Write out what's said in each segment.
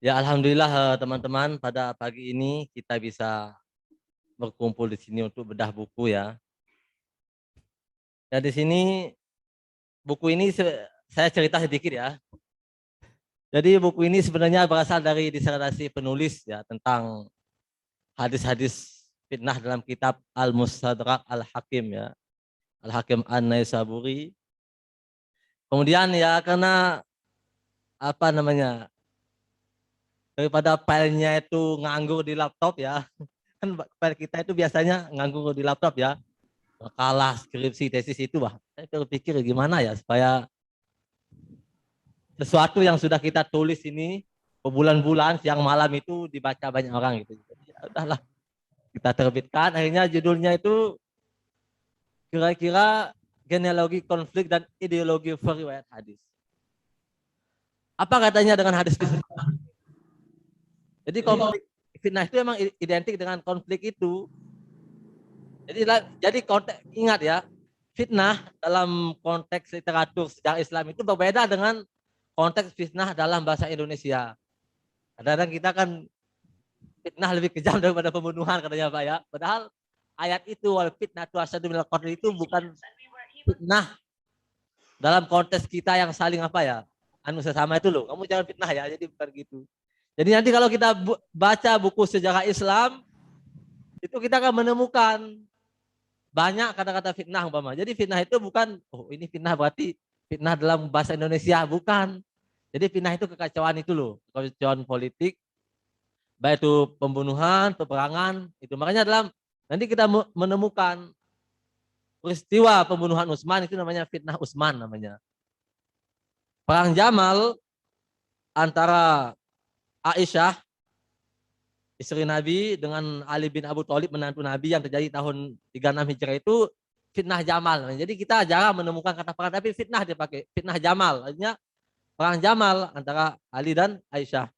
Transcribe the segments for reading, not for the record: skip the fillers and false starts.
Ya, alhamdulillah teman-teman, pada pagi ini kita bisa berkumpul di sini untuk bedah buku ya. Ya di sini buku ini saya cerita sedikit ya. Jadi buku ini sebenarnya berasal dari disertasi penulis ya tentang hadis-hadis fitnah dalam kitab Al-Mustadrak Al-Hakim ya. Al-Hakim An-Naisaburi. Kemudian ya karena apa namanya? Daripada filenya itu nganggur di laptop ya. Kan file kita itu biasanya nganggur di laptop ya. Makalah, skripsi, tesis itu saya berpikir gimana ya supaya sesuatu yang sudah kita tulis ini berbulan-bulan siang malam itu dibaca banyak orang gitu. Jadi, ya udahlah kita terbitkan. Akhirnya judulnya itu kira-kira genealogi konflik dan ideologi periwayat hadis. Apa katanya dengan hadis fitnah? Jadi konflik fitnah itu memang identik dengan konflik itu. Jadi konteks, ingat ya, fitnah dalam konteks literatur sejarah Islam itu berbeda dengan konteks fitnah dalam bahasa Indonesia. Kadang-kadang kita kan fitnah lebih kejam daripada pembunuhan katanya Pak ya. Padahal ayat itu wal fitnah tu asyadu minal qatl itu bukan fitnah dalam konteks kita yang saling apa ya, anu sesama itu loh. Kamu jangan fitnah ya. Jadi bukan gitu. Jadi nanti kalau kita baca buku sejarah Islam itu kita akan menemukan banyak kata-kata fitnah umpama. Jadi fitnah itu bukan oh ini fitnah berarti fitnah dalam bahasa Indonesia, bukan. Jadi fitnah itu kekacauan itu loh, kekacauan politik, baik itu pembunuhan, peperangan, itu makanya dalam nanti kita menemukan peristiwa pembunuhan Utsman itu namanya fitnah Utsman namanya. Perang Jamal antara Aisyah istri Nabi dengan Ali bin Abu Thalib menantu Nabi yang terjadi tahun 36 Hijrah itu fitnah Jamal. Jadi kita jarang menemukan kata perang tapi fitnah dipakai, fitnah Jamal. Artinya perang Jamal antara Ali dan Aisyah.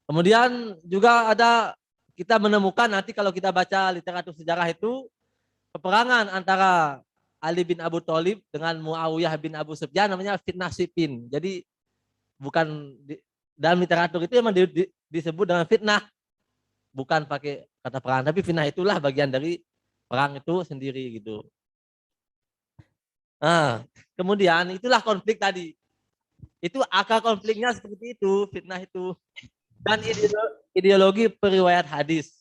Kemudian juga ada kita menemukan nanti kalau kita baca literatur sejarah itu peperangan antara Ali bin Abu Thalib dengan Muawiyah bin Abu Sufyan namanya fitnah Siffin. Jadi bukan dalam literatur itu memang disebut dengan fitnah, bukan pakai kata perang, tapi fitnah itulah bagian dari perang itu sendiri gitu. Nah, kemudian itulah konflik tadi. Itu akar konfliknya seperti itu, fitnah itu. Dan ideologi periwayat hadis.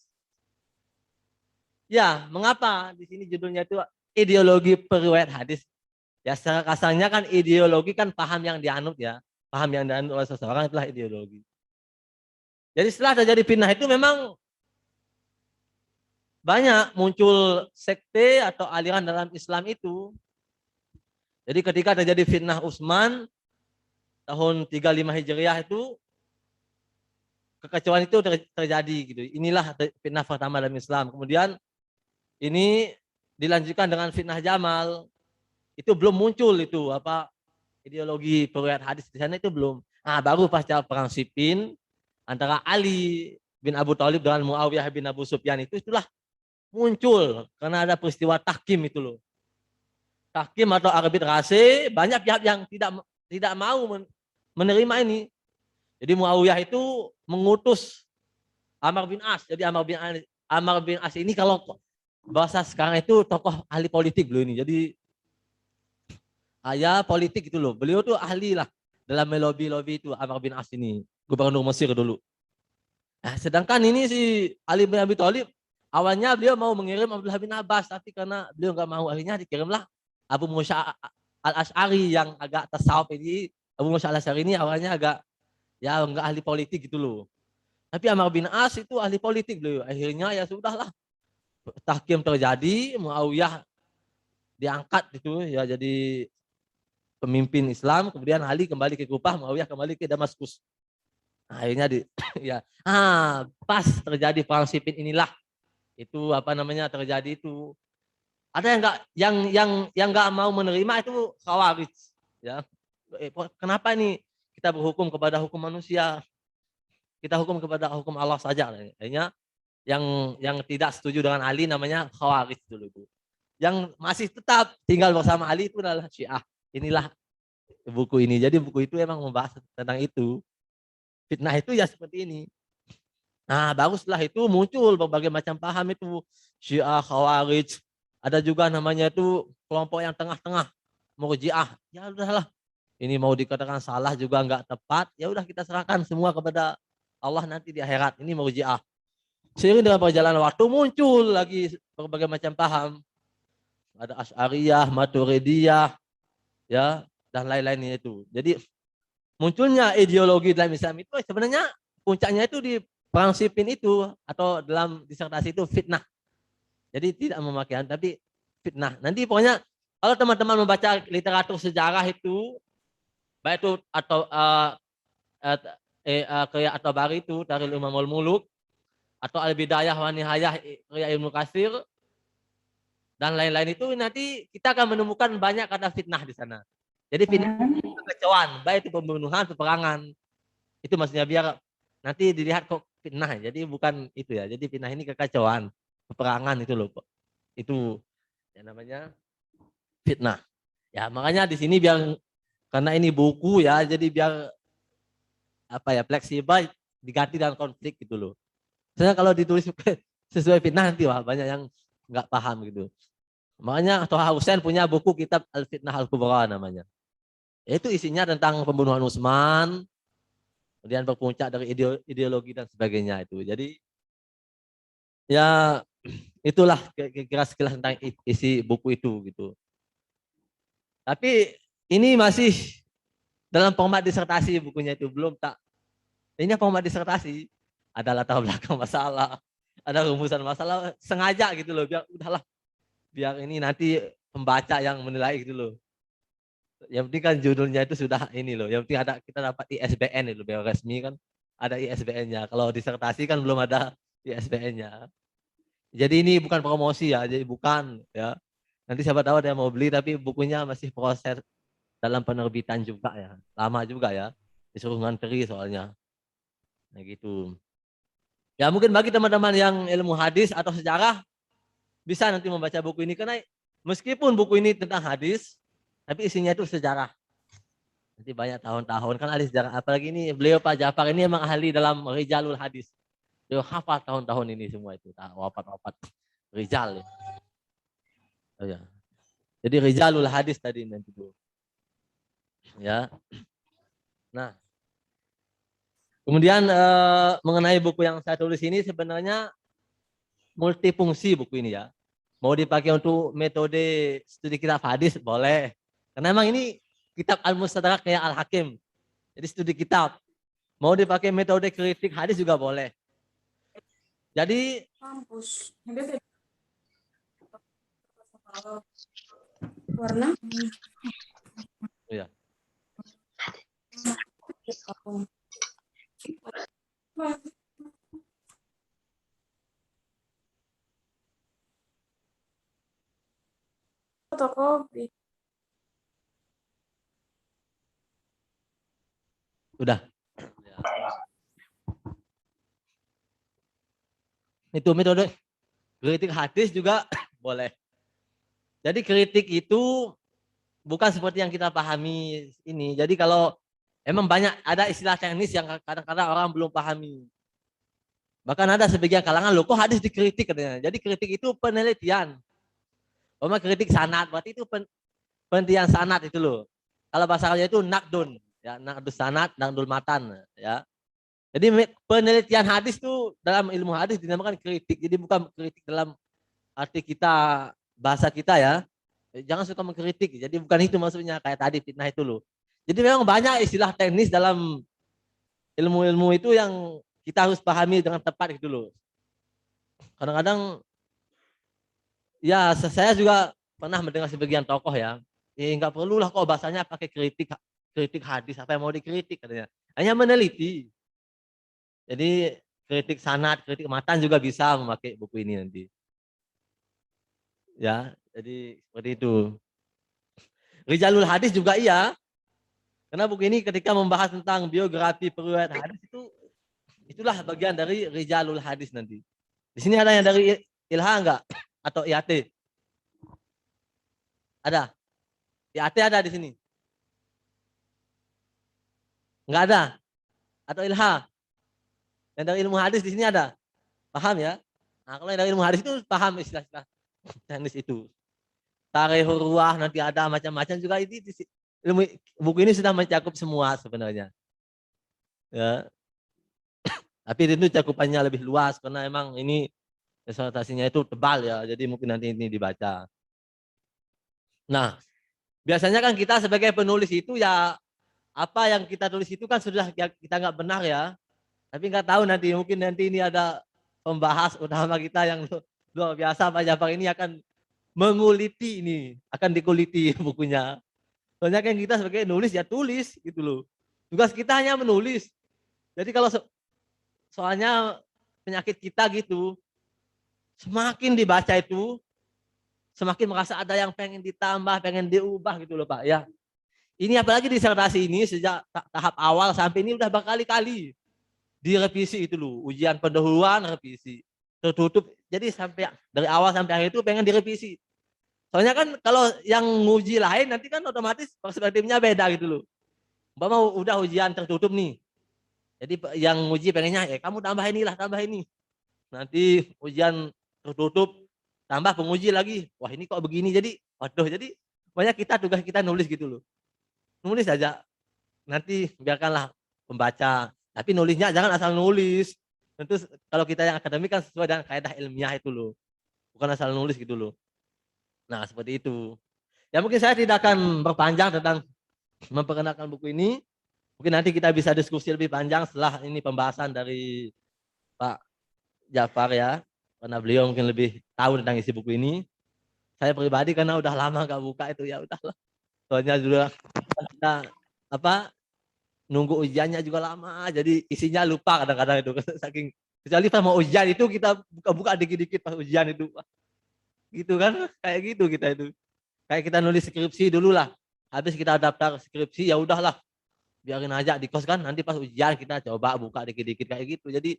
Ya, mengapa di sini judulnya itu ideologi periwayat hadis? Ya, secara kasarnya kan ideologi kan paham yang dianut ya. Paham yang dianut oleh seseorang itulah ideologi. Jadi setelah terjadi fitnah itu memang banyak muncul sekte atau aliran dalam Islam itu. Jadi ketika terjadi fitnah Utsman tahun 35 Hijriah itu kekacauan itu terjadi gitu. Inilah fitnah pertama dalam Islam. Kemudian ini dilanjutkan dengan fitnah Jamal. Itu belum muncul itu apa ideologi periwayat hadis di sana itu belum. Nah, baru pasca perang Siffin antara Ali bin Abu Thalib dengan Muawiyah bin Abu Sufyan itu itulah muncul karena ada peristiwa tahkim itu loh. Tahkim atau arbitrase, banyak pihak yang tidak mau menerima ini. Jadi Muawiyah itu mengutus Amr bin As. Jadi Amr bin As ini kalau bahasa sekarang itu tokoh ahli politik beliau ini. Jadi ayah politik itu loh. Beliau tuh ahli lah dalam melobi-lobi itu Amr bin As ini, gubernur Mesir dulu. Nah, sedangkan ini si Ali bin Abi Thalib awalnya beliau mau mengirim Abdullah bin Abbas, tapi karena beliau nggak mau akhirnya dikirimlah Abu Musa al Ashari yang agak tasawuf ini. Abu Musa al Ashari ini awalnya agak ya nggak ahli politik gitu loh. Tapi Amr bin As itu ahli politik beliau. Akhirnya ya sudahlah tahkim terjadi, Muawiyah diangkat gitu ya jadi pemimpin Islam. Kemudian Ali kembali ke Kufah, Muawiyah kembali ke Damaskus. Nah, akhirnya ya pas terjadi perang Siffin inilah itu apa namanya terjadi itu ada yang nggak mau menerima itu Khawarij ya. Kenapa ini kita berhukum kepada hukum manusia, kita hukum kepada hukum Allah saja. Akhirnya yang tidak setuju dengan Ali namanya Khawarij dulu itu. Yang masih tetap tinggal bersama Ali itu adalah Syiah. Inilah buku ini. Jadi buku itu emang membahas tentang itu. Fitnah itu ya seperti ini. Nah, baru setelah itu muncul berbagai macam paham itu. Syiah, Khawarij. Ada juga namanya itu kelompok yang tengah-tengah. Murji'ah. Ya udahlah. Ini mau dikatakan salah juga nggak tepat. Ya udah kita serahkan semua kepada Allah nanti di akhirat. Ini Murji'ah. Seiring dengan perjalanan waktu muncul lagi berbagai macam paham. Ada Asy'ariyah, Maturidiyah, ya, dan lain-lainnya itu. Jadi munculnya ideologi dalam Islam itu sebenarnya puncaknya itu di perang Siffin itu atau dalam disertasi itu fitnah. Jadi tidak memakaian tapi fitnah. Nanti pokoknya kalau teman-teman membaca literatur sejarah itu baik itu atau kayak atau bari itu dari Imamul Muluk atau Al-Bidayah wa Nihayah karya Ibnu Katsir dan lain-lain itu nanti kita akan menemukan banyak kata fitnah di sana. Jadi fitnah kekacauan, baik itu pembunuhan, peperangan. Itu maksudnya biar nanti dilihat kok fitnah. Jadi bukan itu ya. Jadi fitnah ini kekacauan, peperangan itu loh. Itu yang namanya fitnah. Ya, makanya di sini biar karena ini buku ya, jadi biar apa ya, fleksibel diganti dengan konflik gitu loh. Soalnya kalau ditulis sesuai fitnah nanti wah banyak yang nggak paham gitu. Makanya Toha Hussein punya buku kitab Al-Fitnah Al-Kubra namanya. Itu isinya tentang pembunuhan Utsman, kemudian berpuncak dari ideologi dan sebagainya itu. Jadi ya itulah kira-kira sekilas tentang isi buku itu gitu. Tapi ini masih dalam format disertasi bukunya itu belum tak. Ini format disertasi ada latar belakang masalah, ada rumusan masalah sengaja gitu loh biar udahlah biar ini nanti pembaca yang menilai gitu loh. Yang penting kan judulnya itu sudah ini loh. Yang penting ada kita dapat ISBN itu biar resmi kan ada ISBN-nya. Kalau disertasi kan belum ada ISBN-nya. Jadi ini bukan promosi ya, jadi bukan ya. Nanti siapa tahu ada yang mau beli tapi bukunya masih proses dalam penerbitan juga ya. Lama juga ya. Disuruh ngantri soalnya. Nah gitu. Ya mungkin bagi teman-teman yang ilmu hadis atau sejarah bisa nanti membaca buku ini karena meskipun buku ini tentang hadis tapi isinya itu sejarah. Nanti banyak tahun-tahun kan ahli sejarah apalagi ini beliau Pak Ja'far ini emang ahli dalam rijalul hadis. Beliau hafal tahun-tahun ini semua itu wafat-wafat rijal ya. Oh, ya. Jadi rijalul hadis tadi nanti tuh. Ya. Nah, kemudian mengenai buku yang saya tulis ini sebenarnya multifungsi buku ini ya. Mau dipakai untuk metode studi kitab hadis boleh. Karena emang ini kitab Al-Mustadrak kayak Al-Hakim. Jadi studi kitab. Mau dipakai metode kritik hadis juga boleh. Jadi kampus warna ya. fotokopi. Udah. Ya. Itu metode kritik hadis juga boleh. Jadi kritik itu bukan seperti yang kita pahami ini. Jadi kalau emang banyak ada istilah teknis yang kadang-kadang orang belum pahami. Bahkan ada sebagian kalangan loh kok hadis dikritik katanya. Jadi kritik itu penelitian. Kritik sanad berarti itu penelitian sanad itu loh. Kalau bahasa Arabnya itu nakdun, ya nakdus sanad, nakdul matan, ya. Jadi penelitian hadis itu dalam ilmu hadis dinamakan kritik. Jadi bukan kritik dalam arti kita bahasa kita ya. Jangan suka mengkritik. Jadi bukan itu maksudnya kayak tadi fitnah itu loh. Jadi memang banyak istilah teknis dalam ilmu-ilmu itu yang kita harus pahami dengan tepat gitu loh. Kadang-kadang ya saya juga pernah mendengar sebagian tokoh ya. Nggak perlulah kok bahasanya pakai kritik hadis apa yang mau dikritik katanya. Hanya meneliti. Jadi kritik sanad, kritik matan juga bisa memakai buku ini nanti. Ya, jadi seperti itu. Rijalul hadis juga iya. Karena buku ini ketika membahas tentang biografi periwayat hadis itulah bagian dari rijalul hadis nanti. Di sini ada yang dari Ilha enggak? Atau IAT? Ada. IAT ada di sini? Enggak ada. atau ilha? Yang dari ilmu hadis di sini ada? Paham ya? Nah, kalau yang dari ilmu hadis itu paham istilah-istilah teknis itu. Tarikh ruah nanti ada macam-macam juga ilmu buku ini sudah mencakup semua sebenarnya. Ya, tapi itu cakupannya lebih luas karena emang ini disertasinya itu tebal ya, jadi mungkin nanti ini dibaca. Nah, biasanya kan kita sebagai penulis itu ya apa yang kita tulis itu kan sudah kita nggak benar ya. Tapi nggak tahu mungkin nanti ini ada pembahas utama kita yang luar biasa, Pak Jafar ini akan menguliti ini, akan dikuliti bukunya. Soalnya kan kita sebagai nulis ya tulis gitu loh. Tugas kita hanya menulis. Jadi kalau soalnya penyakit kita gitu, semakin dibaca itu, semakin merasa ada yang pengen ditambah, pengen diubah gitu loh Pak ya. Ini apalagi disertasi ini sejak tahap awal sampai ini udah berkali-kali direvisi itu loh, ujian pendahuluan revisi, tertutup. Jadi sampai dari awal sampai akhir itu pengen direvisi. Soalnya kan kalau yang nguji lain nanti kan otomatis perspektifnya beda gitu loh. Mau udah ujian tertutup nih. Jadi yang nguji pengennya kamu tambah inilah, tambah ini. Nanti ujian tertutup tambah penguji lagi. Wah, ini kok begini. Jadi waduh, jadi banyak tugas kita nulis gitu loh. Nulis aja. Nanti biarkanlah pembaca. Tapi nulisnya jangan asal nulis. Tentu kalau kita yang akademik kan sesuai dengan kaidah ilmiah itu loh. Bukan asal nulis gitu loh. Nah, seperti itu. Ya mungkin saya tidak akan berpanjang tentang memperkenalkan buku ini. Mungkin nanti kita bisa diskusi lebih panjang setelah ini pembahasan dari Pak Jafar ya. Karena beliau mungkin lebih tahu tentang isi buku ini. Saya pribadi karena udah lama gak buka itu ya udahlah. Soalnya juga kita nunggu ujiannya juga lama, jadi isinya lupa kadang-kadang itu saking, kecuali pas mau ujian itu kita buka-buka dikit-dikit pas ujian itu, gitu kan, kayak gitu kita itu, kayak kita nulis skripsi dulu lah, habis kita daftar skripsi ya udahlah, biarin aja di kos kan, nanti pas ujian kita coba buka dikit-dikit kayak gitu, jadi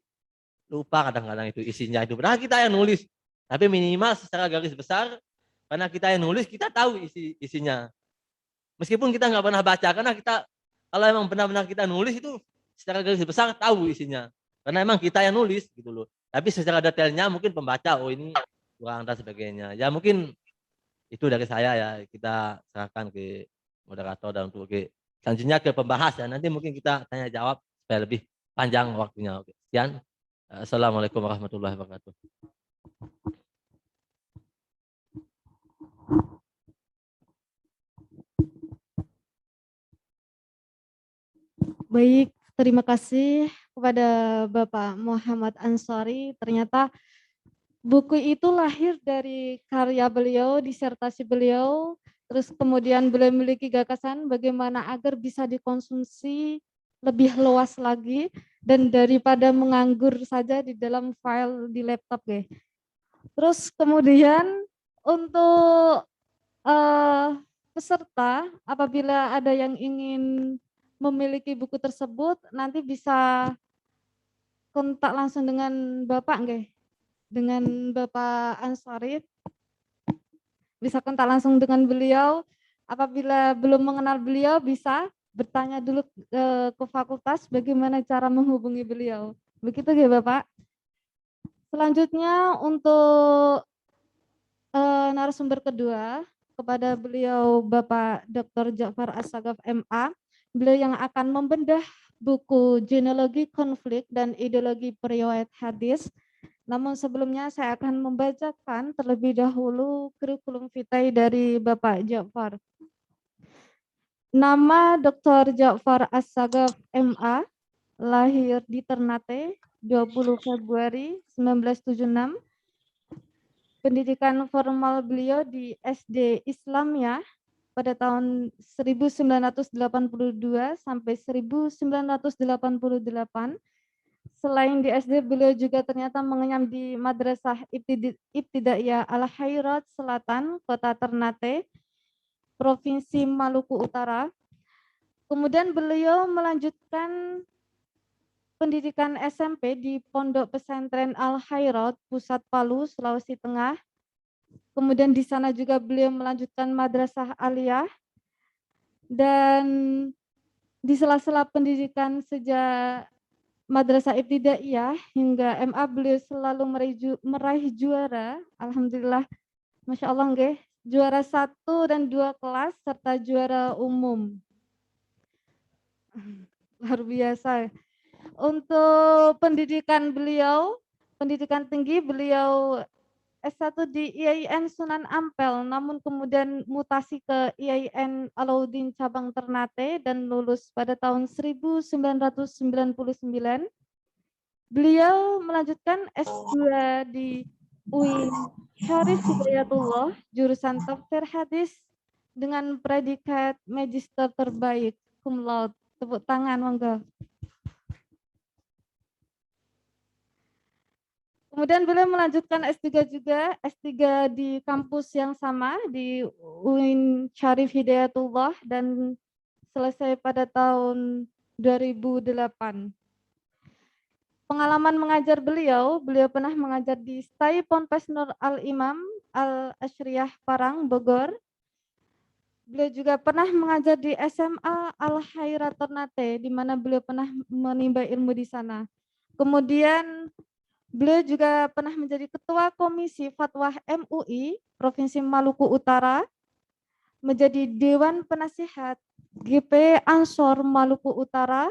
lupa kadang-kadang itu isinya itu, padahal kita yang nulis, tapi minimal secara garis besar, karena kita yang nulis kita tahu isinya, meskipun kita nggak pernah baca, karena kita kalau emang benar-benar kita nulis itu secara garis besar tahu isinya. Karena emang kita yang nulis gitu loh. Tapi secara detailnya mungkin pembaca oh ini kurang dan sebagainya. Ya mungkin itu dari saya ya. Kita serahkan ke moderator dan untuk selanjutnya ke pembahas ya. Nanti mungkin kita tanya jawab supaya lebih panjang waktunya. Oke. Sekian. Assalamualaikum warahmatullahi wabarakatuh. Baik, terima kasih kepada Bapak Muhammad Ansori. Ternyata buku itu lahir dari karya beliau, disertasi beliau, terus kemudian beliau memiliki gagasan bagaimana agar bisa dikonsumsi lebih luas lagi dan daripada menganggur saja di dalam file di laptop ya. Terus kemudian untuk peserta apabila ada yang ingin memiliki buku tersebut nanti bisa kontak langsung dengan Bapak nggih? Dengan Bapak Ansori. Bisa kontak langsung dengan beliau. Apabila belum mengenal beliau bisa bertanya dulu ke fakultas bagaimana cara menghubungi beliau. Begitu ya Bapak. Selanjutnya untuk narasumber kedua kepada beliau Bapak Dr. Ja'far As-Sagaf MA. Beliau yang akan membedah buku Genealogi Konflik dan Ideologi Periwayat Hadis. Namun sebelumnya saya akan membacakan terlebih dahulu kurikulum vitae dari Bapak Ja'far. Nama Dr. Ja'far As-Sagaf MA, lahir di Ternate 20 Februari 1976. Pendidikan formal beliau di SD Islamiyah pada tahun 1982 sampai 1988. Selain di SD, beliau juga ternyata mengenyam di Madrasah Ibtidaiyah Al-Khairat Selatan, Kota Ternate, Provinsi Maluku Utara. Kemudian beliau melanjutkan pendidikan SMP di Pondok Pesantren Al-Khairat, Pusat Palu, Sulawesi Tengah. Kemudian di sana juga beliau melanjutkan Madrasah Aliyah. Dan di sela-sela pendidikan sejak Madrasah Ibtidaiyah hingga MA beliau selalu meraih juara. Alhamdulillah, Masya Allah nggih, juara 1 dan 2 kelas serta juara umum. Luar biasa. Untuk pendidikan beliau, pendidikan tinggi beliau S1 di IAIN Sunan Ampel, namun kemudian mutasi ke IAIN Alauddin cabang Ternate dan lulus pada tahun 1999. Beliau melanjutkan S2 di UIN Syarif Hidayatullah, jurusan Tafsir Hadis dengan predikat magister terbaik cum laude. Tepuk tangan, monggo. Kemudian beliau melanjutkan S3 juga, S3 di kampus yang sama di UIN Syarif Hidayatullah dan selesai pada tahun 2008. Pengalaman mengajar beliau pernah mengajar di STAI Ponpes Nur Al-Imam Al-Ashriyah Parang, Bogor. Beliau juga pernah mengajar di SMA Al-Khairat Ternate, di mana beliau pernah menimba ilmu di sana. Kemudian beliau juga pernah menjadi Ketua Komisi Fatwa MUI Provinsi Maluku Utara, menjadi Dewan Penasihat GP Ansor Maluku Utara,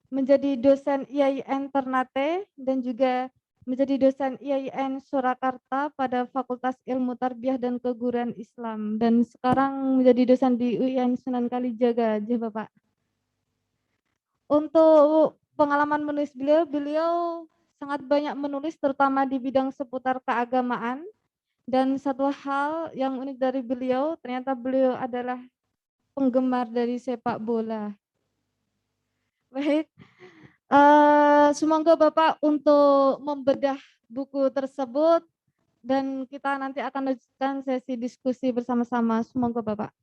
menjadi dosen IAIN Ternate, dan juga menjadi dosen IAIN Surakarta pada Fakultas Ilmu Tarbiyah dan Keguruan Islam, dan sekarang menjadi dosen di UIN Sunan Kalijaga, Bapak. Untuk pengalaman menulis beliau sangat banyak menulis terutama di bidang seputar keagamaan, dan satu hal yang unik dari beliau, ternyata beliau adalah penggemar dari sepak bola. Baik, semoga Bapak untuk membedah buku tersebut dan kita nanti akan lanjutkan sesi diskusi bersama-sama. Semoga Bapak.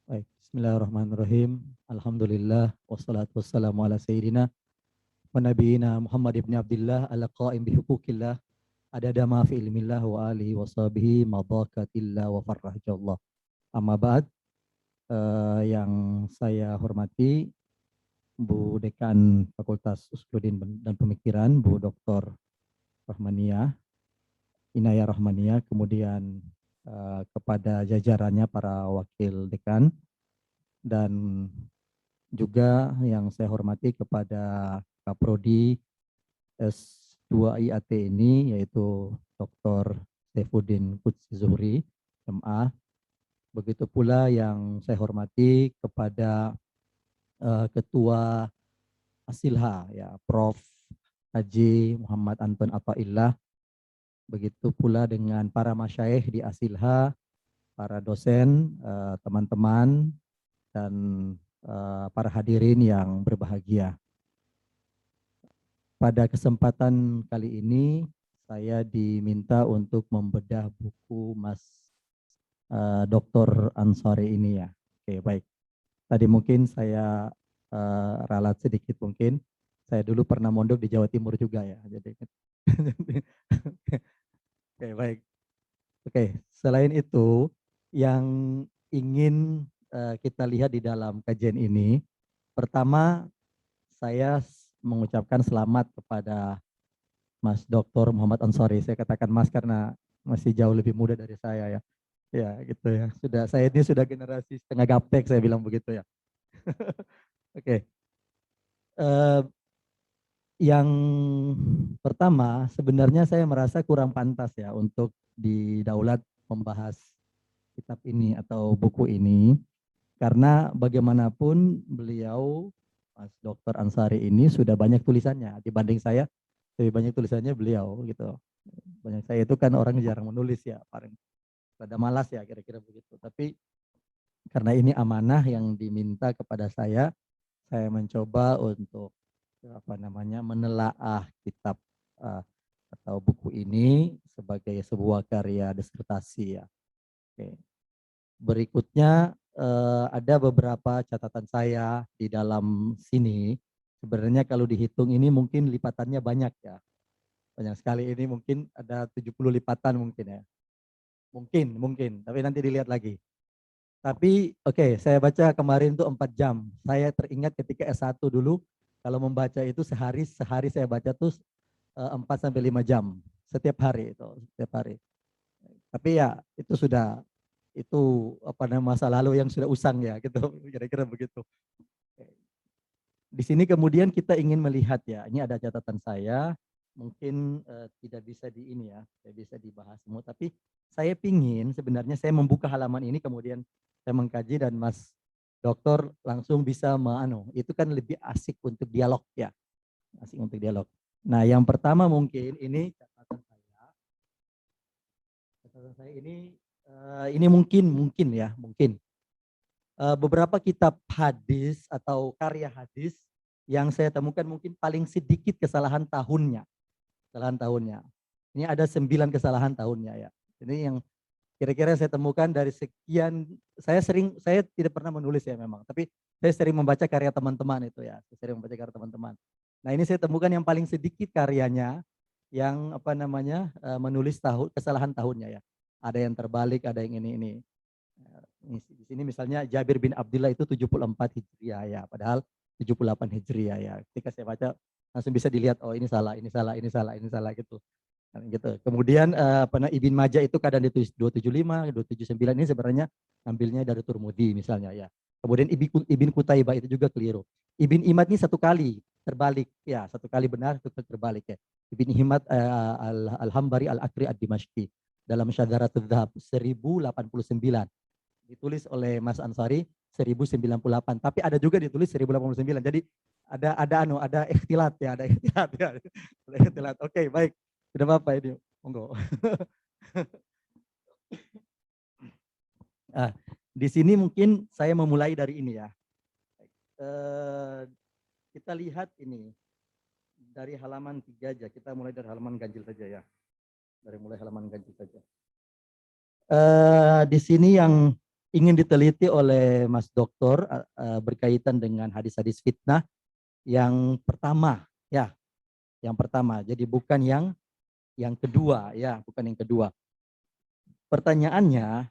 Baik, bismillahirrahmanirrahim. Alhamdulillah wassalatu wassalamu ala sayyidina wa nabiyina Muhammad ibn Abdullah ala qa'im bihuquqillah adada ma fi ilmillah wa alihi wa sahbihi madakatillah wa farrahjallah. Amma ba'd, yang saya hormati Bu Dekan Fakultas Usuluddin dan Pemikiran, Bu Dr. Rahmaniyah, Inayah Rahmaniyah, kemudian kepada jajarannya para wakil dekan, dan juga yang saya hormati kepada Kaprodi S2 IAT ini, yaitu Dr. Saifuddin Qudsi Zuhri, MA. Begitu pula yang saya hormati kepada Ketua Asilha, ya, Prof. Haji Muhammad Anton Athaillah. Begitu pula dengan para masyayikh di Asilha, para dosen, teman-teman, dan para hadirin yang berbahagia. Pada kesempatan kali ini saya diminta untuk membedah buku Mas Dr. Ansari ini, ya. Oke, baik. Tadi mungkin saya ralat sedikit mungkin. Saya dulu pernah mondok di Jawa Timur juga, ya. Jadi oke, baik. Oke, selain itu yang ingin kita lihat di dalam kajian ini, pertama saya mengucapkan selamat kepada Mas Dr. Muhammad Ansari. Saya katakan Mas karena masih jauh lebih muda dari saya, ya. Ya, gitu ya. Saya ini sudah generasi setengah gaptek, saya bilang begitu, ya. Oke. Yang pertama, sebenarnya saya merasa kurang pantas, ya, untuk didaulat membahas kitab ini atau buku ini, karena bagaimanapun beliau, Mas Dr. Ansari ini sudah banyak tulisannya dibanding saya, lebih banyak tulisannya beliau, gitu. Banyak saya itu kan orang jarang menulis, ya, paling rada malas, ya, kira-kira begitu. Tapi karena ini amanah yang diminta kepada saya mencoba untuk menelaah kitab atau buku ini sebagai sebuah karya disertasi, ya. Oke. Berikutnya ada beberapa catatan saya di dalam sini. Sebenarnya kalau dihitung ini mungkin lipatannya banyak ya. Banyak sekali, ini mungkin ada 70 lipatan mungkin ya. Mungkin, tapi nanti dilihat lagi. Tapi oke, saya baca kemarin tuh 4 jam. Saya teringat ketika S1 dulu, kalau membaca itu sehari saya baca tuh 4 sampai 5 jam setiap hari itu, setiap hari. Tapi ya itu apa namanya, masa lalu yang sudah usang ya gitu, kira-kira begitu. Di sini kemudian kita ingin melihat ya, ini ada catatan saya, mungkin tidak bisa di ini ya, tidak bisa dibahas semua, tapi saya pingin sebenarnya saya membuka halaman ini kemudian saya mengkaji dan Mas Dokter langsung bisa itu kan lebih asik untuk dialog ya, asik untuk dialog. Nah yang pertama mungkin ini catatan saya ini mungkin ya, beberapa kitab hadis atau karya hadis yang saya temukan mungkin paling sedikit kesalahan tahunnya. Ini ada 9 kesalahan tahunnya ya. Ini yang kira-kira saya temukan dari sekian, saya tidak pernah menulis ya memang, tapi saya sering membaca karya teman-teman itu ya. Saya sering membaca karya teman-teman. Nah, ini saya temukan yang paling sedikit karyanya yang menulis kesalahan tahunnya ya. Ada yang terbalik, ada yang ini. Di sini misalnya Jabir bin Abdullah itu 74 Hijriah ya, padahal 78 Hijriah ya. Ketika saya baca langsung bisa dilihat, oh ini salah gitu. Kemudian Ibn Majah itu kadang ditulis 275, 279, ini sebenarnya ambilnya dari Turmudi misalnya ya. Kemudian Ibn Qutaibah itu juga keliru. Ibn Imad ini satu kali terbalik ya, satu kali benar, satu kali terbalik ya. Ibn Imad Al-Hambari Al-Akri Ad-Dimashqi dalam Syadaratul Dhahab 1089. Ditulis oleh Mas Ansari 1098, tapi ada juga ditulis 1089. Jadi ada ikhtilat ya, ada ikhtilat. Oke, baik. Sudah apa ini? Monggo. Di sini mungkin saya memulai dari ini ya. Kita lihat ini dari halaman 3 aja. Kita mulai dari halaman ganjil saja ya. Mulai halaman ganjil saja. Di sini yang ingin diteliti oleh Mas Doktor berkaitan dengan hadis-hadis fitnah yang pertama ya, yang pertama. Jadi bukan yang kedua ya, bukan yang kedua. Pertanyaannya,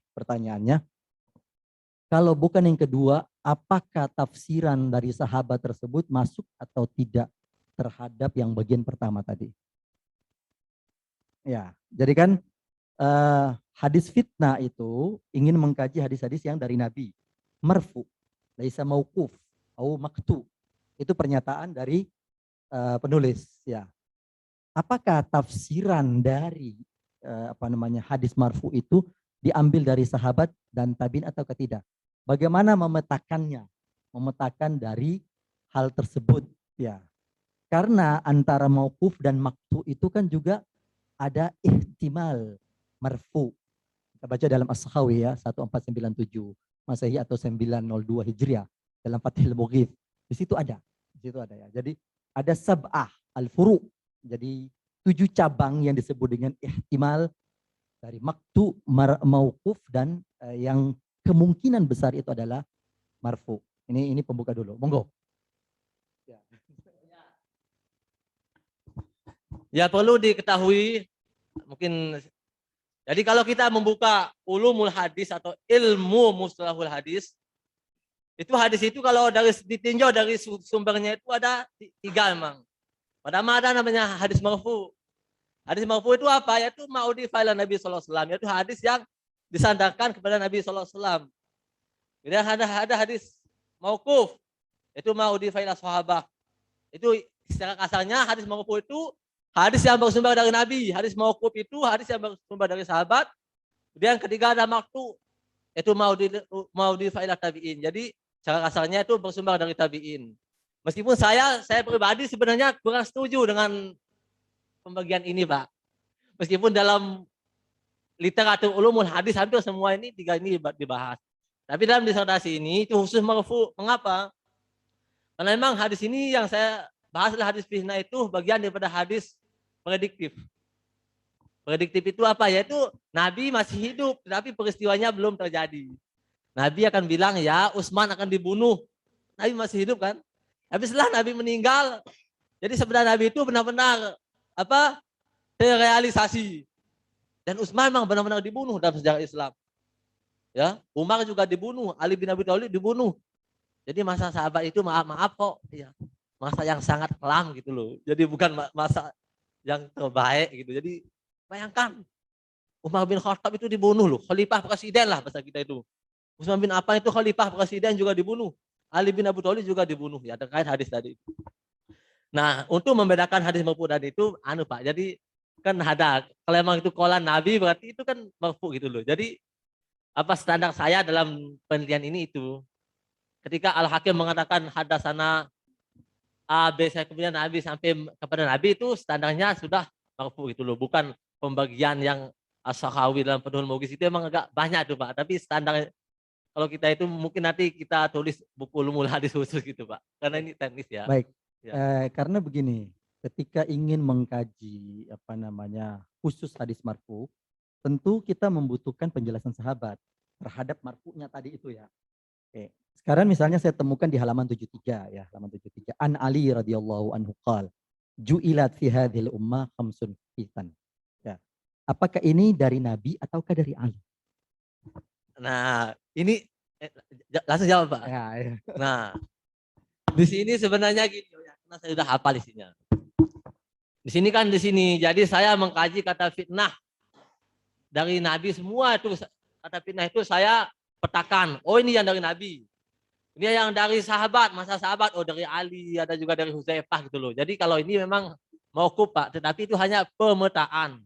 kalau bukan yang kedua, apakah tafsiran dari sahabat tersebut masuk atau tidak terhadap yang bagian pertama tadi? Ya, jadi kan hadis fitnah itu ingin mengkaji hadis-hadis yang dari Nabi, marfu, laisa mauquf atau maktu. Itu pernyataan dari penulis ya. Apakah tafsiran dari hadis marfu itu diambil dari sahabat dan tabi'in atau tidak? Bagaimana memetakannya? Memetakan dari hal tersebut ya. Karena antara mauquf dan maktu itu kan juga ada ihtimal marfu. Kita baca dalam As-Sakhawi ya, 1497 Masehi atau 902 Hijriah dalam Fathul Mughith. Di situ ada ya. Jadi ada sab'ah al-furu. Jadi 7 cabang yang disebut dengan ihtimal dari maktu, mauquf dan yang kemungkinan besar itu adalah marfu. Ini pembuka dulu. Monggo. Ya perlu diketahui mungkin. Jadi kalau kita membuka ulumul hadis atau ilmu mustalahul hadis, itu hadis itu kalau ditinjau dari sumbernya itu ada 3 memang. Pertama ada namanya hadis marfu. Hadis marfu itu apa? Yaitu ma'udifailah Nabi SAW. Yaitu hadis yang disandarkan kepada Nabi SAW. Kemudian ada hadis mauquf. Itu ma'udifailah sahabat. Itu secara kasarnya hadis mauquf itu hadis yang bersumber dari Nabi. Hadis mauquf itu hadis yang bersumber dari sahabat. Kemudian ketiga ada maktu. Itu ma'udifailah tabi'in. Jadi secara kasarnya itu bersumber dari tabi'in. Meskipun saya pribadi sebenarnya kurang setuju dengan pembagian ini, Pak. Meskipun dalam literatur ulumul hadis hampir semua ini 3 ini dibahas. Tapi dalam disertasi ini itu khusus marfu. Mengapa? Karena memang hadis ini yang saya bahas adalah hadis fitnah itu bagian daripada hadis prediktif. Prediktif itu apa? Yaitu Nabi masih hidup, tetapi peristiwanya belum terjadi. Nabi akan bilang, ya Utsman akan dibunuh. Nabi masih hidup kan? Tapi setelah Nabi meninggal, jadi sebenarnya Nabi itu benar-benar terrealisasi. Dan Utsman memang benar-benar dibunuh dalam sejarah Islam. Ya, Umar juga dibunuh, Ali bin Abi Thalib dibunuh. Jadi masa sahabat itu maaf kok, ya, masa yang sangat kelam gitu loh. Jadi bukan masa yang terbaik gitu. Jadi bayangkan Umar bin Khattab itu dibunuh loh, khalifah presiden lah bahasa kita itu. Utsman bin Affan itu khalifah presiden juga dibunuh. Ali bin Abi Thalib juga dibunuh ya terkait hadis tadi. Nah, untuk membedakan hadis marfu dan itu Pak. Jadi kan ada kalau memang itu qalan Nabi berarti itu kan marfu gitu loh. Jadi apa standar saya dalam penelitian ini itu ketika Al-Hakim mengatakan hadasana A, B, saya kemudian Nabi sampai kepada Nabi itu standarnya sudah marfu gitu loh. Bukan pembagian yang As-Sakhawi dalam Fathul Mughis itu emang agak banyak tuh Pak. Tapi standar kalau kita itu mungkin nanti kita tulis buku ulumul hadis khusus gitu Pak. Karena ini teknis ya. Baik. Ya. Karena begini, ketika ingin mengkaji khusus hadis marfu, tentu kita membutuhkan penjelasan sahabat terhadap marfu'nya tadi itu ya. Oke. Sekarang misalnya saya temukan di halaman 73 ya, halaman 73. An Ali radhiyallahu anhu qala, ju'ilat fi hadhil ummah khamsun fitan. Ya. Apakah ini dari Nabi ataukah dari Ali? Nah, ini langsung jawab Pak. Ya, ya. Nah, di sini sebenarnya gini ya, karena saya sudah hafal isinya. Di sini. Jadi saya mengkaji kata fitnah dari Nabi semua itu kata fitnah itu saya petakan. Oh ini yang dari Nabi. Ini yang dari sahabat, masa sahabat. Oh dari Ali, ada juga dari Hudzaifah gitu loh. Jadi kalau ini memang mauquf Pak, tetapi itu hanya pemetaan.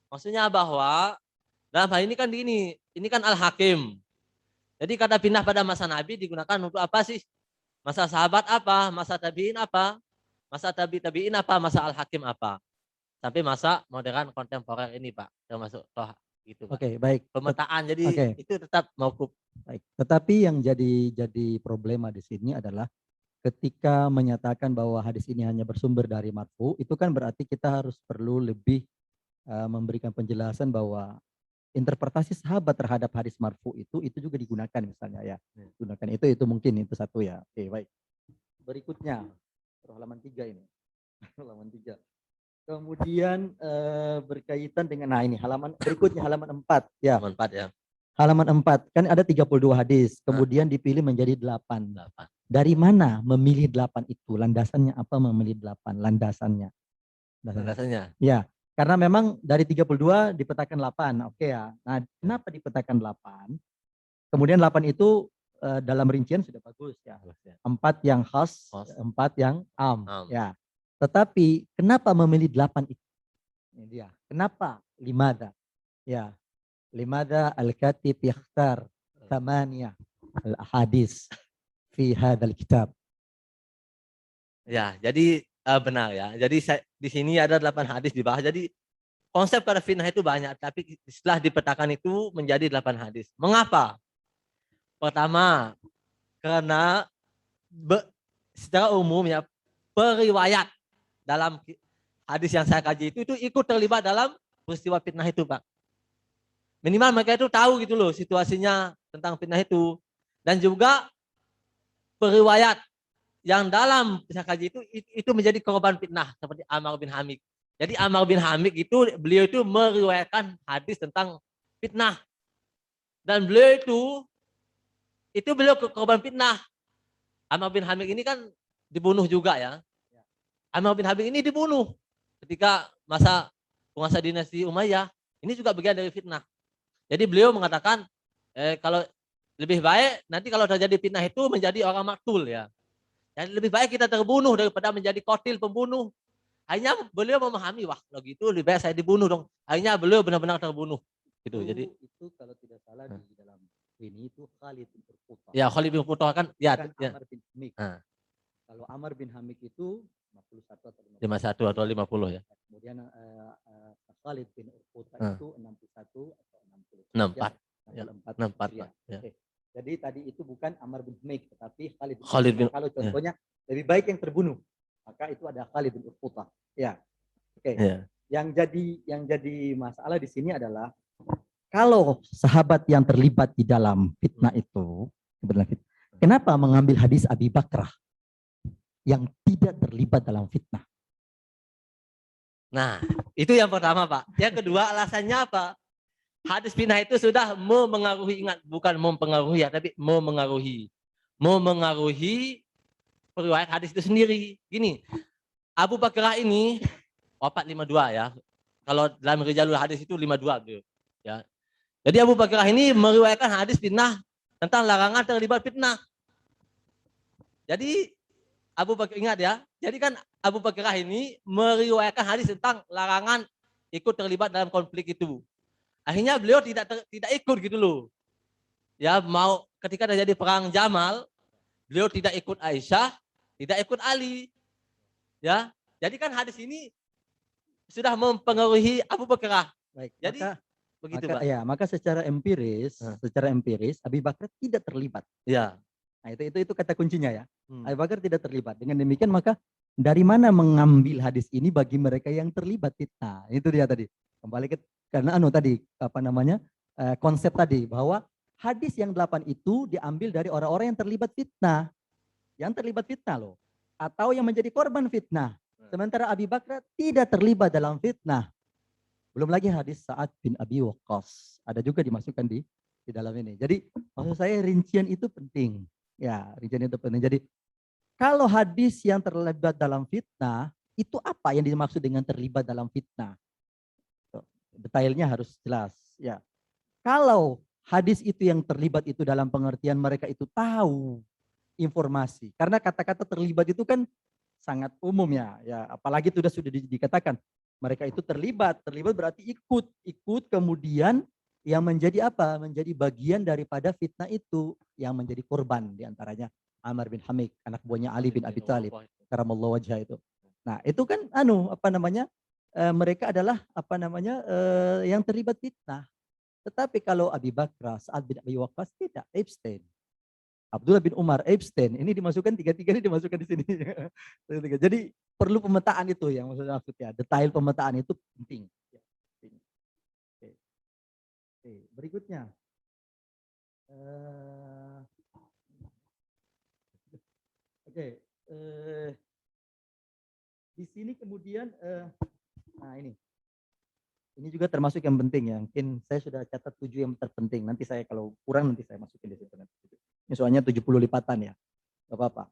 Maksudnya bahwa dalam hal ini kan ini kan Al-Hakim. Jadi kata fitnah pada masa Nabi digunakan untuk apa sih? Masa sahabat apa? Masa tabi'in apa? Masa tabi'in apa? Masa Al-Hakim apa? Sampai masa modern kontemporer ini Pak, termasuk toh gitu Pak. Oke, baik. Pemetaan jadi itu tetap mauquf. Baik. Tetapi yang jadi problema di sini adalah ketika menyatakan bahwa hadis ini hanya bersumber dari marfu, itu kan berarti kita harus perlu lebih memberikan penjelasan bahwa interpretasi sahabat terhadap hadis marfu itu juga digunakan misalnya ya. Gunakan itu mungkin itu satu ya. Oke, baik. Berikutnya halaman 3 ini. Halaman 3. Kemudian berkaitan dengan ini halaman berikutnya halaman 4 ya. Halaman 4 ya. Halaman 4 kan ada 32 hadis, kemudian dipilih menjadi 8. Dari mana memilih 8 itu? Landasannya apa memilih 8? Landasannya. Ya, karena memang dari 32 dipetakan 8. Oke ya. Nah, kenapa dipetakan 8? Kemudian 8 itu dalam rincian sudah bagus ya. 4 yang khas, 4 yang am. Ya. Tetapi kenapa memilih 8 itu? Ini dia. Kenapa? Limada? Ya. Limada al-katib yakhtar 8 al-ahadis fi hadzal kitab. Ya, jadi benar ya. Jadi di sini ada 8 hadis dibahas. Jadi konsep pada fitnah itu banyak, tapi setelah dipetakan itu menjadi 8 hadis. Mengapa? Pertama, karena secara umum ya periwayat dalam hadis yang saya kaji itu ikut terlibat dalam peristiwa fitnah itu Pak. Minimal mereka itu tahu gitu loh situasinya tentang fitnah itu. Dan juga periwayat yang dalam saya kaji itu menjadi korban fitnah seperti Ammar bin Hamid. Jadi Ammar bin Hamid itu beliau itu meriwayatkan hadis tentang fitnah. Dan beliau itu beliau korban fitnah. Ammar bin Hamid ini kan dibunuh juga ya. Ammar bin Hamid ini dibunuh ketika masa penguasa dinasti Umayyah. Ini juga bagian dari fitnah. Jadi beliau mengatakan kalau lebih baik nanti kalau terjadi fitnah itu menjadi orang maktul ya. Jadi lebih baik kita terbunuh daripada menjadi qatil pembunuh. Akhirnya beliau memahami wah kalau gitu lebih baik saya dibunuh dong. Akhirnya beliau benar-benar terbunuh. Gitu. Jadi itu kalau tidak salah di dalam ini itu Khalid bin Urqutah. Ya Khalid bin Urqutah kan ya. Ammar bin Hamid. Kalau Ammar bin Hamid itu 51 atau 51 atau 50 ya. Kemudian Khalid bin Urqutah itu 61 atau 60. 64. 64 ya. Oke. Jadi tadi itu bukan Ammar bin Hamid tetapi Khalid bin. Kalau contohnya lebih baik yang terbunuh, maka itu ada Khalid bin Urqutah. Ya. Oke. Ya. Yang jadi masalah di sini adalah kalau sahabat yang terlibat di dalam fitnah itu, kenapa mengambil hadis Abi Bakrah yang tidak terlibat dalam fitnah? Nah, itu yang pertama, Pak. Yang kedua, alasannya apa? Hadis fitnah itu sudah memengaruhi, ingat, bukan mempengaruhi ya, tapi memengaruhi. Memengaruhi periwayat hadis itu sendiri. Gini, Abu Bakrah ini wafat 52 ya. Kalau dalam Rijalul Hadis itu 52 beliau. Ya. Jadi Abu Bakrah ini meriwayatkan hadis fitnah tentang larangan terlibat fitnah. Jadi Abu Bakrah, ingat ya. Jadi kan Abu Bakrah ini meriwayatkan hadis tentang larangan ikut terlibat dalam konflik itu. Akhirnya beliau tidak ikut gitu loh. Ya, mau ketika terjadi perang Jamal, beliau tidak ikut Aisyah, tidak ikut Ali. Ya. Jadi kan hadis ini sudah mempengaruhi Abu Bakrah. Baik, Jadi begitu, Pak. Ya, maka secara empiris Abi Bakar tidak terlibat. Ya. Nah, itu kata kuncinya ya. Abi Bakar tidak terlibat. Dengan demikian maka dari mana mengambil hadis ini bagi mereka yang terlibat fitnah? Itu dia tadi. Kembali ke karena tadi konsep tadi bahwa hadis yang 8 itu diambil dari orang-orang yang terlibat fitnah. Yang terlibat fitnah loh. Atau yang menjadi korban fitnah. Sementara Abi Bakar tidak terlibat dalam fitnah. Belum lagi hadis Sa'ad bin Abi Waqqas. Ada juga dimasukkan di dalam ini. Jadi maksud saya rincian itu penting. Ya, rincian itu penting. Jadi kalau hadis yang terlibat dalam fitnah, itu apa yang dimaksud dengan terlibat dalam fitnah? Detailnya harus jelas. Ya. Kalau hadis itu yang terlibat itu dalam pengertian mereka itu tahu informasi. Karena kata-kata terlibat itu kan sangat umum ya. Ya, apalagi sudah dikatakan mereka itu terlibat berarti ikut kemudian yang menjadi apa? Menjadi bagian daripada fitnah itu yang menjadi korban diantaranya Amr bin Hamik, anak buahnya Ali bin Abi Thalib, karamallahu wajhah itu. Nah, itu kan mereka adalah yang terlibat fitnah. Tetapi kalau Abi Bakrah, Sa'ad bin Abi Waqqas tidak, abstain. Abdullah bin Umar, abstain. Ini dimasukkan tiga-tiga ini dimasukkan di sini. Jadi perlu pemetaan itu yang maksudnya. Detail pemetaan itu penting. Oke. Berikutnya. Di sini kemudian, nah ini juga termasuk yang penting ya. Mungkin saya sudah catat 7 yang terpenting. Nanti saya kalau kurang nanti saya masukin di situ. Ini soalnya 70 lipatan ya. Gak apa-apa.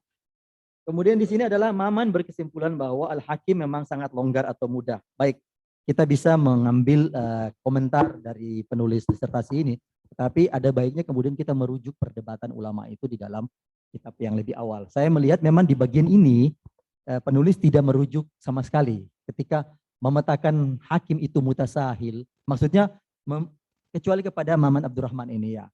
Kemudian di sini adalah Maman berkesimpulan bahwa Al-Hakim memang sangat longgar atau mudah. Baik, kita bisa mengambil komentar dari penulis disertasi ini. Tapi ada baiknya kemudian kita merujuk perdebatan ulama itu di dalam kitab yang lebih awal. Saya melihat memang di bagian ini penulis tidak merujuk sama sekali. Ketika memetakan hakim itu mutasahil, maksudnya kecuali kepada Maman Abdurrahman ini ya.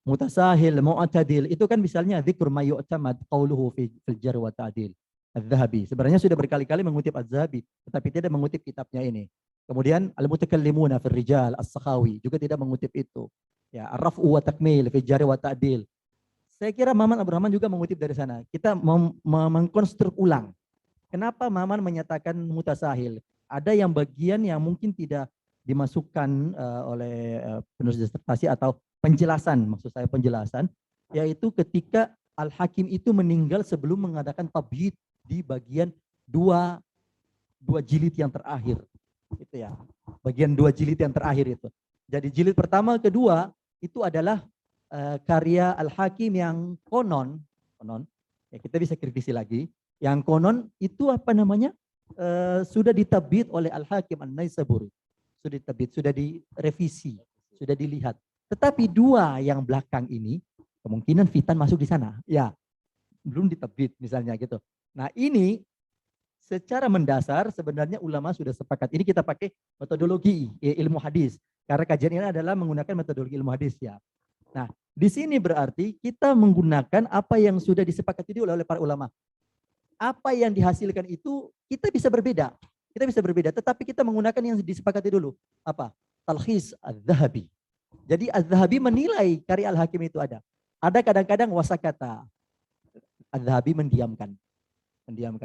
Mutasahil, mu'tadil, itu kan misalnya dzikr ma yu'tamad qauluhu fil jar wa ta'dil. Az-Zahabi. Sebenarnya sudah berkali-kali mengutip Az-Zahabi, tetapi tidak mengutip kitabnya ini. Kemudian al-mutakallimuna fil rijal, As-Sakhawi juga tidak mengutip itu. Ya, ar-raf'u wa takmil fil jar wa ta'dil. Saya kira Maman Abdurrahman juga mengutip dari sana. Kita mengkonstruk ulang. Kenapa Maman menyatakan mutasahil? Ada yang bagian yang mungkin tidak dimasukkan oleh penulis disertasi atau penjelasan, maksud saya penjelasan, yaitu ketika Al-Hakim itu meninggal sebelum mengadakan tabyid di bagian dua jilid yang terakhir. Itu ya, bagian 2 jilid yang terakhir itu. Jadi jilid pertama, kedua itu adalah karya Al-Hakim yang konon, ya kita bisa kritisi lagi, yang konon itu sudah ditabyid oleh Al-Hakim An-Naisaburi. Sudah ditabyid, sudah direvisi, sudah dilihat. Tetapi 2 yang belakang ini kemungkinan fitan masuk di sana. Ya, belum ditabyid misalnya gitu. Nah, ini secara mendasar sebenarnya ulama sudah sepakat. Ini kita pakai metodologi ilmu hadis. Karena kajian ini adalah menggunakan metodologi ilmu hadis ya. Nah, di sini berarti kita menggunakan apa yang sudah disepakati oleh para ulama. Apa yang dihasilkan itu kita bisa berbeda. Tetapi kita menggunakan yang disepakati dulu. Apa? Talkhis Az-Zahabi. Jadi Az-Zahabi menilai karya Al-Hakim itu ada. Ada kadang-kadang wasakata. Az-Zahabi mendiamkan.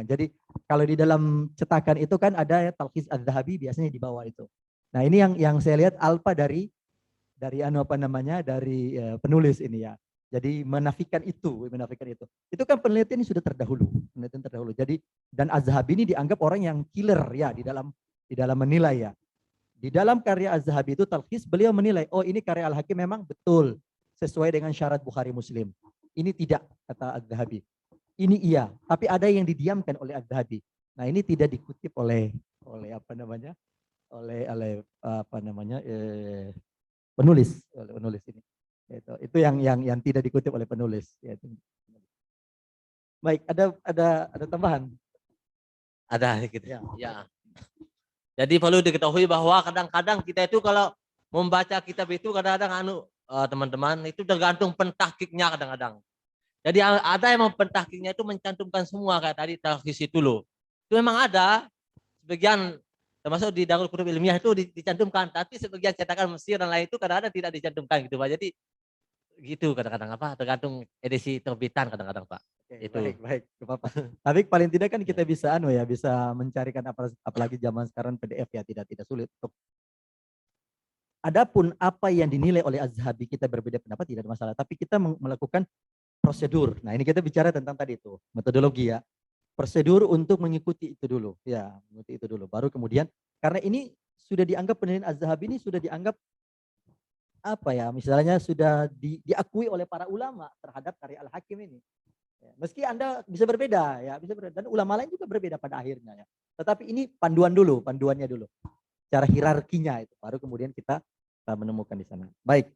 Jadi kalau di dalam cetakan itu kan ada Talkhis Az-Zahabi biasanya di bawah itu. Nah, ini yang saya lihat alfa dari dari penulis ini ya. Jadi menafikan itu. Itu kan penelitian ini sudah terdahulu. Jadi dan Az-Zahabi ini dianggap orang yang killer ya di dalam menilai ya. Di dalam karya Az-Zahabi itu Talkhis beliau menilai, oh ini karya Al-Hakim memang betul sesuai dengan syarat Bukhari Muslim. Ini tidak, kata Az-Zahabi. Ini iya, tapi ada yang didiamkan oleh Az-Zahabi. Nah, ini tidak dikutip oleh penulis ini. Itu yang tidak dikutip oleh penulis. Baik, ada tambahan? Ada gitu. Ya. Ya. Jadi perlu diketahui bahwa kadang-kadang kita itu kalau membaca kitab itu kadang-kadang teman-teman itu tergantung pentahkiknya kadang-kadang. Jadi ada yang pentahkiknya itu mencantumkan semua kayak tadi Talkhis itu loh. Itu memang ada sebagian termasuk di Darul Kutub Ilmiah itu dicantumkan, tapi sebagian cetakan Mesir dan lain itu kadang-kadang tidak dicantumkan gitu Pak. Jadi gitu kadang-kadang tergantung edisi terbitan kadang-kadang Pak. Oke, Itu. baik, Bapak. Tapi paling tidak kan kita bisa bisa mencarikan apalagi zaman sekarang PDF ya tidak sulit untuk. Adapun apa yang dinilai oleh Az-Zahabi kita berbeda pendapat tidak ada masalah, tapi kita melakukan prosedur. Nah, ini kita bicara tentang tadi itu, metodologi ya. Prosedur untuk mengikuti itu dulu. Ya, mengikuti itu dulu. Baru kemudian karena ini sudah dianggap penelitian Az-Zahabi ini sudah dianggap misalnya sudah diakui oleh para ulama terhadap karya Al-Hakim ini. Ya, meski Anda bisa berbeda dan ulama lain juga berbeda pada akhirnya ya. Tetapi ini panduannya dulu. Cara hierarkinya itu baru kemudian kita menemukan di sana. Baik.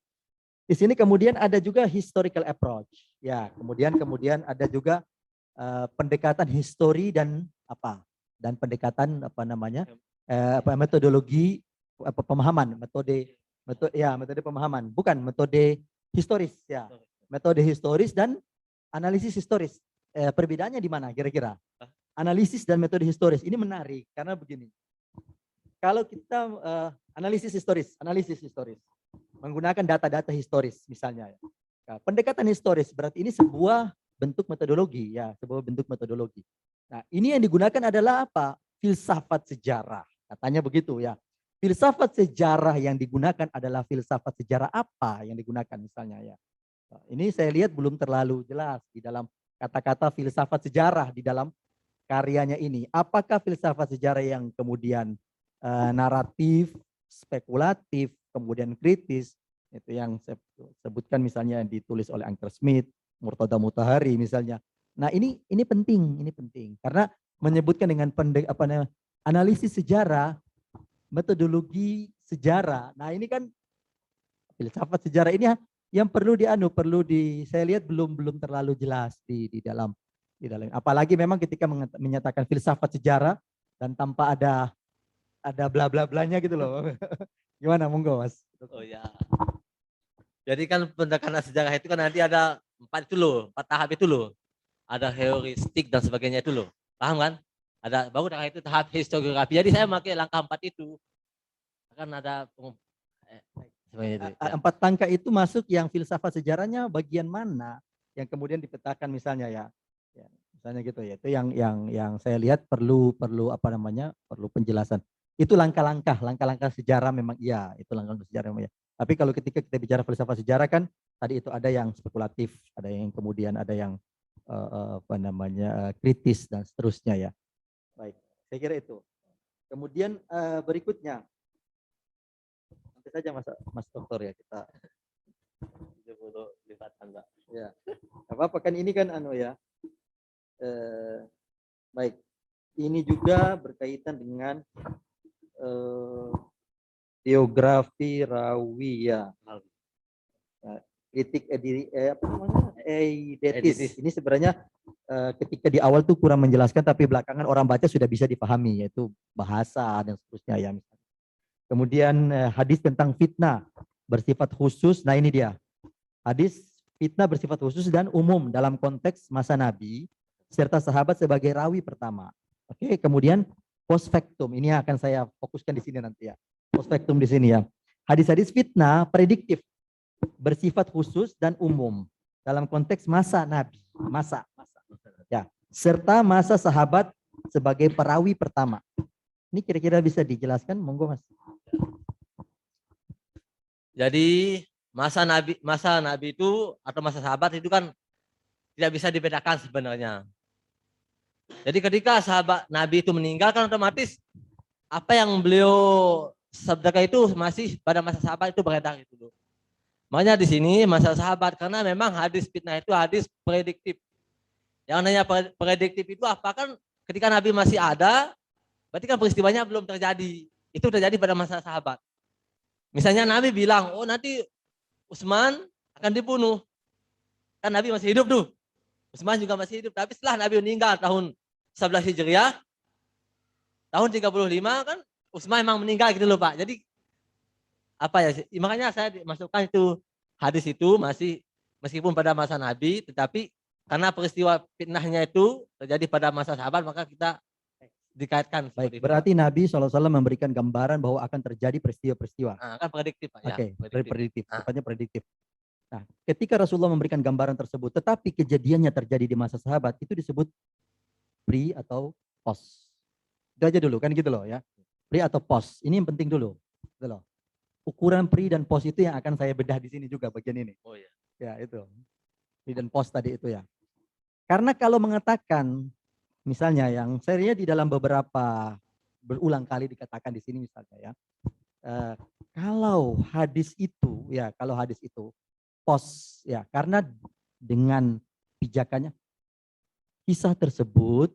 Di sini kemudian ada juga historical approach. Ya, kemudian ada juga pendekatan histori dan pendekatan metodologi pemahaman, metode pemahaman, bukan metode historis ya. Metode historis dan analisis historis. Perbedaannya di mana kira-kira? Analisis dan metode historis. Ini menarik karena begini. Kalau kita analisis historis menggunakan data-data historis misalnya. Nah, pendekatan historis berarti ini sebuah bentuk metodologi ya, sebuah bentuk metodologi. Nah, ini yang digunakan adalah apa? Filsafat sejarah. Katanya begitu ya. Filsafat sejarah yang digunakan adalah filsafat sejarah apa yang digunakan misalnya ya. Ini saya lihat belum terlalu jelas di dalam kata-kata filsafat sejarah di dalam karyanya ini. Apakah filsafat sejarah yang kemudian naratif, spekulatif, kemudian kritis, itu yang saya sebutkan misalnya ditulis oleh Anker Smith, Murtada Mutahari misalnya. Nah ini penting karena menyebutkan dengan analisis sejarah, metodologi sejarah. Nah ini kan filsafat sejarah ini yang saya lihat belum terlalu jelas di dalam. Apalagi memang ketika menyatakan filsafat sejarah dan tanpa ada bla bla blanya gitu loh. Gimana monggo Mas? Oh ya. Jadi kan pendekatan sejarah itu kan nanti ada 4 tahap itu loh. Ada heuristik dan sebagainya itu loh. Paham kan? Ada baru itu tahap historiografi. Jadi saya pakai langkah 4 itu. Akan ada itu. 4 tangka itu masuk yang filsafat sejarahnya bagian mana yang kemudian dipetakan misalnya ya. Misalnya gitu ya. Itu yang saya lihat perlu penjelasan. Itu langkah-langkah sejarah memang iya, itu langkah-langkah sejarah memang iya. Tapi kalau ketika kita bicara filsafat sejarah kan tadi itu ada yang spekulatif, ada yang kemudian ada yang kritis dan seterusnya ya. Baik, saya kira itu. Kemudian berikutnya nanti saja Mas Doktor ya kita 70 lipatan Pak. Ya. Apa kan ini kan baik. Ini juga berkaitan dengan biografi rawi ya. Kritik eidetis. Ini sebenarnya ketika di awal tuh kurang menjelaskan tapi belakangan orang baca sudah bisa dipahami yaitu bahasa dan seterusnya ya. Kemudian hadis tentang fitnah bersifat khusus. Nah ini dia. Hadis fitnah bersifat khusus dan umum dalam konteks masa Nabi serta sahabat sebagai rawi pertama. Oke, kemudian post factum. Ini akan saya fokuskan di sini nanti ya. Post factum di sini ya. Hadis-hadis fitnah prediktif bersifat khusus dan umum dalam konteks masa Nabi, masa ya, serta masa sahabat sebagai perawi pertama. Ini kira-kira bisa dijelaskan, monggo Mas. Jadi masa Nabi itu atau masa sahabat itu kan tidak bisa dibedakan sebenarnya. Jadi ketika sahabat Nabi itu meninggal kan otomatis apa yang beliau sabdakan itu masih pada masa sahabat itu beredar itu dulu. Makanya di sini masa sahabat karena memang hadis fitnah itu hadis prediktif. Yang namanya prediktif itu apa kan ketika Nabi masih ada, berarti kan peristiwanya belum terjadi. Itu terjadi pada masa sahabat. Misalnya Nabi bilang, oh nanti Utsman akan dibunuh. Kan Nabi masih hidup tuh. Utsman juga masih hidup. Tapi setelah Nabi meninggal tahun 11 Hijriah, tahun 35 kan Utsman memang meninggal gitu loh Pak. Jadi apa ya, makanya saya masukkan itu hadis itu masih meskipun pada masa Nabi, tetapi karena peristiwa fitnahnya itu terjadi pada masa sahabat, maka kita dikaitkan. Baik, berarti Nabi SAW memberikan gambaran bahwa akan terjadi peristiwa-peristiwa. Nah, kan prediktif Pak. Oke, Ya, prediktif, sifatnya prediktif. Nah, ketika Rasulullah memberikan gambaran tersebut, tetapi kejadiannya terjadi di masa sahabat, itu disebut pre atau post. Itu aja dulu, kan gitu loh ya. Pre atau post, ini yang penting dulu. Gitu loh. Ukuran pre dan post itu yang akan saya bedah di sini juga bagian ini. Oh iya. Ya itu, pre dan post tadi itu ya. Karena kalau mengatakan, misalnya yang serinya di dalam beberapa berulang kali dikatakan di sini misalnya ya, kalau hadis itu post ya, karena dengan pijakannya kisah tersebut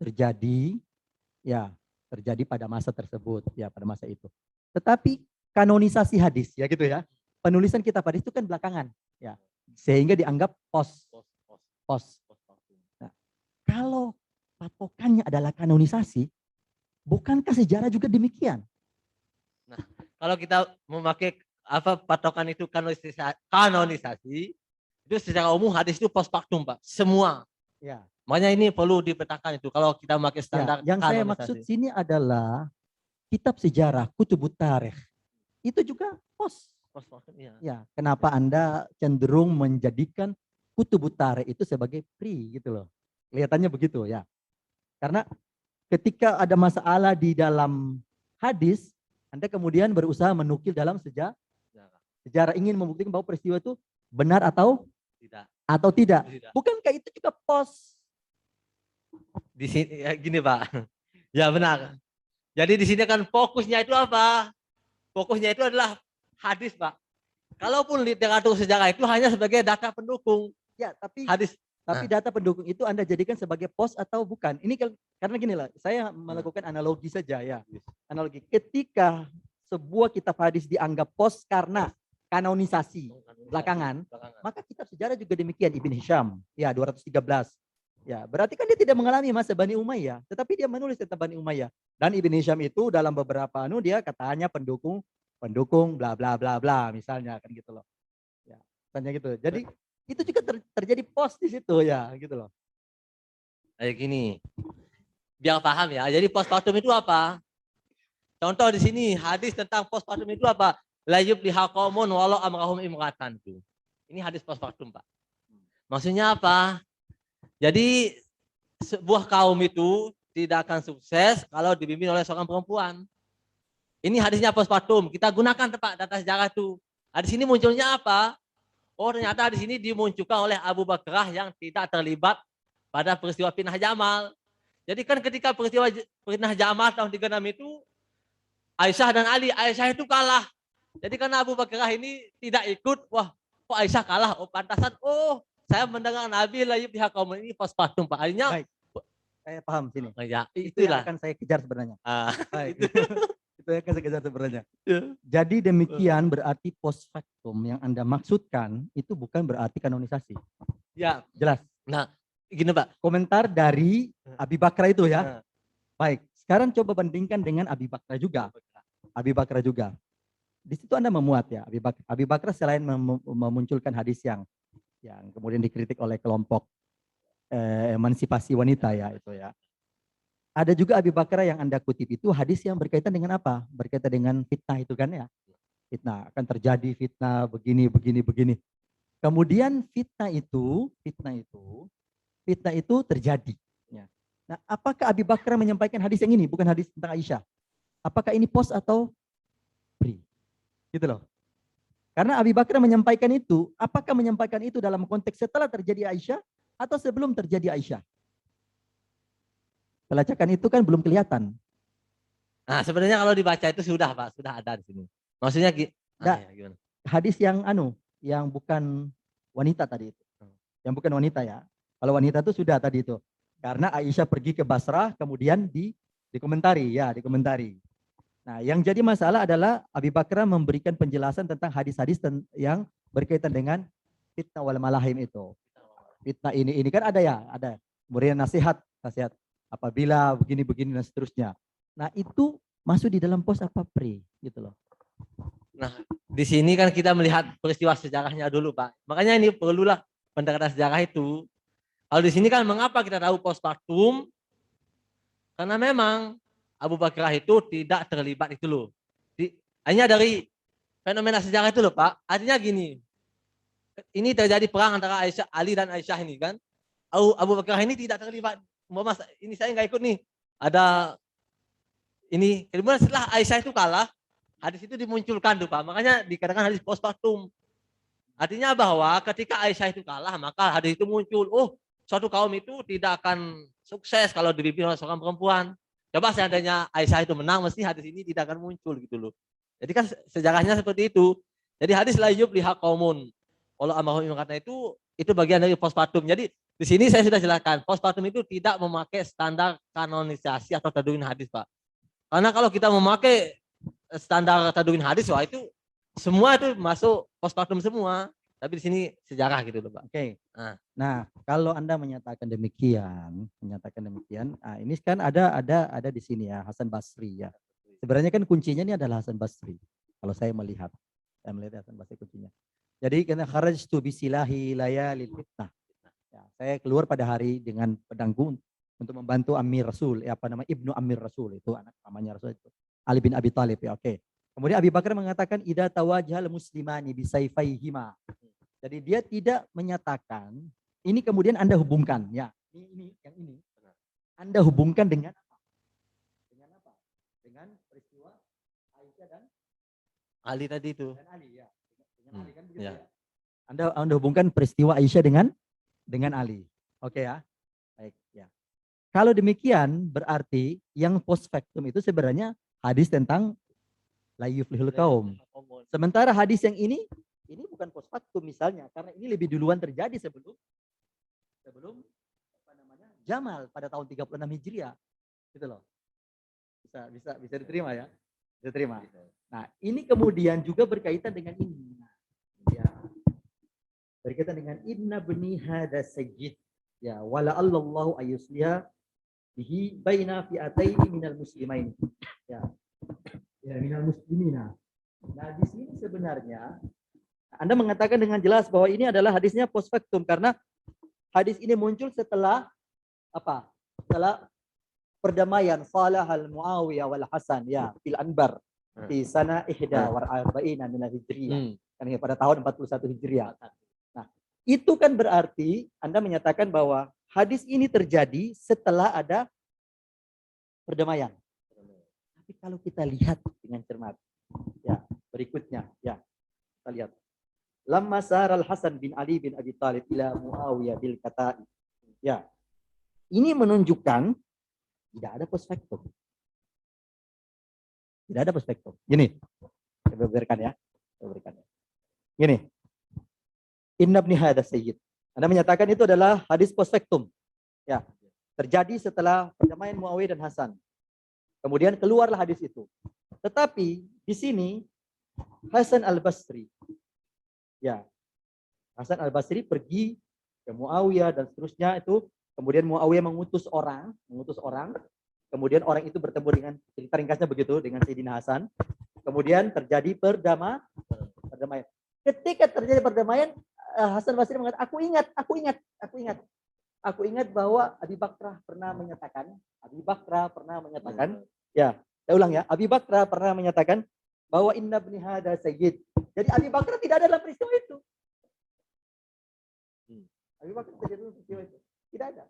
terjadi pada masa tersebut ya, pada masa itu. Tetapi kanonisasi hadis ya gitu ya, penulisan kitab hadis itu kan belakangan ya, sehingga dianggap post. Nah, kalau patokannya adalah kanonisasi, bukankah sejarah juga demikian? Nah, kalau kita memakai patokan itu kanonisasi, itu secara umum hadis itu post factum Pak, semua. Ya. Makanya ini perlu dipetakan itu kalau kita memakai standar ya, yang saya maksud sini adalah kitab sejarah, kutubut tarikh. Itu juga post factum ya. Ya, kenapa Anda cenderung menjadikan kutubut tarikh itu sebagai pre gitu loh. Kelihatannya begitu ya. Karena ketika ada masalah di dalam hadis, Anda kemudian berusaha menukil dalam sejarah ingin membuktikan bahwa peristiwa itu benar atau tidak. Bukankah itu juga post? Di sini ya, gini Pak. Ya benar. Jadi di sini kan fokusnya itu apa? Fokusnya itu adalah hadis Pak. Kalaupun literatur sejarah itu hanya sebagai data pendukung. Ya, tapi hadis. Tapi data pendukung itu Anda jadikan sebagai post atau bukan? Ini karena gini lah, saya melakukan analogi saja ya. Analogi. Ketika sebuah kitab hadis dianggap post karena kanonisasi belakangan, maka kitab sejarah juga demikian. Ibn Hisham, ya 213. Ya, berarti kan dia tidak mengalami masa Bani Umayyah, tetapi dia menulis tentang Bani Umayyah. Dan Ibn Hisham itu dalam beberapa dia katanya pendukung bla bla bla bla misalnya kan gitu loh. Ya, misalnya gitu. Jadi itu juga terjadi post di situ ya gitu loh. Kayak gini. Biar paham ya. Jadi post factum itu apa? Contoh di sini hadis tentang post factum itu apa? La yubliha qaumun walau amrahum imratan tuh. Ini hadis post factum, Pak. Maksudnya apa? Jadi sebuah kaum itu tidak akan sukses kalau dibimbing oleh seorang perempuan. Ini hadisnya post factum. Kita gunakan Pak data sejarah itu. Hadis ini munculnya apa? Oh ternyata di sini dimunculkan oleh Abu Bakrah yang tidak terlibat pada peristiwa fitnah Jamal. Jadi kan ketika peristiwa fitnah Jamal tahun 36 itu Aisyah dan Ali, Aisyah itu kalah. Jadi karena Abu Bakrah ini tidak ikut, wah kok Aisyah kalah? Oh pantasan, saya mendengar Nabi layub pihak kaum ini post factum Pak. Akhirnya saya paham sini. Ya, itu yang akan saya kejar sebenarnya. Itu yang akan saya kejar sebenarnya. Jadi demikian berarti post factum yang Anda maksudkan itu bukan berarti kanonisasi. Ya, jelas. Nah, gini Pak. Komentar dari Abi Bakrah itu ya. Baik, sekarang coba bandingkan dengan Abi Bakrah juga. Abi Bakrah juga. Di situ Anda memuat ya, Abi Bakrah selain memunculkan hadis yang kemudian dikritik oleh kelompok emansipasi wanita ya itu ya. Ada juga Abi Bakrah yang Anda kutip itu hadis yang berkaitan dengan apa? Berkaitan dengan fitnah itu kan ya. Fitnah akan terjadi fitnah begini. Kemudian fitnah itu terjadi. Ya. Nah, apakah Abi Bakrah menyampaikan hadis yang ini bukan hadis tentang Aisyah? Apakah ini post atau pre? Gitu loh. Karena Abi Bakar menyampaikan itu, apakah menyampaikan itu dalam konteks setelah terjadi Aisyah atau sebelum terjadi Aisyah? Pelacakan itu kan belum kelihatan. Nah, sebenarnya kalau dibaca itu sudah, Pak, sudah ada di sini. Maksudnya Nggak. ya, gimana? Hadis yang bukan wanita tadi itu. Yang bukan wanita ya. Kalau wanita itu sudah tadi itu. Karena Aisyah pergi ke Basrah, kemudian dikomentari. Nah, yang jadi masalah adalah Abi Bakar memberikan penjelasan tentang hadis-hadis yang berkaitan dengan fitnah wal malahim itu. Fitnah ini kan ada ya, ada. Kemudian nasihat apabila begini-begini dan seterusnya. Nah, itu masuk di dalam pos apa pre gitu loh. Nah, di sini kan kita melihat peristiwa sejarahnya dulu, Pak. Makanya ini perlulah pendekatan sejarah itu. Kalau di sini kan mengapa kita tahu postpartum? Karena memang Abu Bakar itu tidak terlibat itu loh. Hanya dari fenomena sejarah itu loh, Pak. Artinya gini. Ini terjadi perang antara Ali dan Aisyah ini kan. Abu Bakar ini tidak terlibat. Mas, ini saya nggak ikut nih. Ada ini. Kemudian setelah Aisyah itu kalah, hadis itu dimunculkan tuh, Pak. Makanya dikatakan hadis postpartum. Artinya bahwa ketika Aisyah itu kalah, maka hadis itu muncul. Oh, suatu kaum itu tidak akan sukses kalau dipimpin oleh seorang perempuan. Coba seandainya Aisyah itu menang, mesti hadis ini tidak akan muncul gitu loh. Jadi kan sejarahnya seperti itu. Jadi hadis la yufliha qaumun. Kalau amahum kata itu bagian dari postpartum. Jadi di sini saya sudah jelaskan, postpartum itu tidak memakai standar kanonisasi atau tadwin hadis, Pak. Karena kalau kita memakai standar tadwin hadis, wah itu semua itu masuk postpartum semua. Tapi di sini sejarah gitu loh, Pak. Oke. Nah, kalau Anda menyatakan demikian, nah ini kan ada di sini ya Hasan Basri ya. Sebenarnya kan kuncinya ini adalah Hasan Basri. Kalau saya melihat Hasan Basri kuncinya. Jadi karena kharajtu bisilahi layalil fitnah. Ya, saya keluar pada hari dengan pedangku untuk membantu Amir Rasul, Ibnu Amir Rasul, itu anak namanya Rasul itu. Ali bin Abi Thalib ya, oke. Kemudian Abi Bakar mengatakan idza tawajjahal muslimani bisayfaihima. Jadi dia tidak menyatakan ini kemudian Anda hubungkan ya. Ini. Anda hubungkan dengan apa? Dengan peristiwa Aisyah dan Ali tadi itu. Dan Ali ya. Ali kan begitu ya. Anda hubungkan peristiwa Aisyah dengan Ali. Oke ya. Baik ya. Kalau demikian berarti yang post factum itu sebenarnya hadis tentang la yuflihul qaum. Sementara hadis yang ini bukan post factum misalnya karena ini lebih duluan terjadi sebelum Jamal pada tahun 36 Hijriah. Gitu loh. Bisa diterima ya. Bisa terima. Nah, ini kemudian juga berkaitan dengan ini. Ya. Berkaitan dengan inna bani hada sayyid ya wala allahu ayusliha bihi baina fi'ataini minal muslimain ya minal muslimina. Nah di sini sebenarnya Anda mengatakan dengan jelas bahwa ini adalah hadisnya post factum karena hadis ini muncul setelah apa? Setelah perdamaian Salah al-Muawiyah wal Hasan ya fil Anbar di sana ihda war arba'ina min al-hijriyah kan pada tahun 41 Hijriah. Nah, itu kan berarti Anda menyatakan bahwa hadis ini terjadi setelah ada perdamaian. Tapi kalau kita lihat dengan cermat, ya berikutnya, ya kita lihat. Lamma saral Hasan bin Ali bin Abi Thalib ila Muawiyah bil Qata'i. Ya, ini menunjukkan tidak ada post factum. Tidak ada post factum. Gini, saya berikan ya. Gini. Inna ibni hada sayyid. Anda menyatakan itu adalah hadis post factum. Ya, terjadi setelah perdamaian Muawiyah dan Hasan. Kemudian keluarlah hadis itu. Tetapi di sini Hasan al-Basri. Ya. Hasan al-Basri pergi ke Muawiyah dan seterusnya itu. Kemudian Muawiyah mengutus orang. Kemudian orang itu bertemu dengan, cerita ringkasnya begitu, dengan Sayyidina Hasan. Kemudian terjadi perdamaian. Ketika terjadi perdamaian, Hasan Basri mengatakan, aku ingat bahwa Abi Bakrah pernah menyatakan, ya, saya ulang ya, Abi Bakrah pernah menyatakan bahwa inna ibni hada sayyid. Jadi Abi Bakrah tidak ada dalam peristiwa itu. Abi Bakrah tidak ada dalam peristiwa itu. Tidak ada.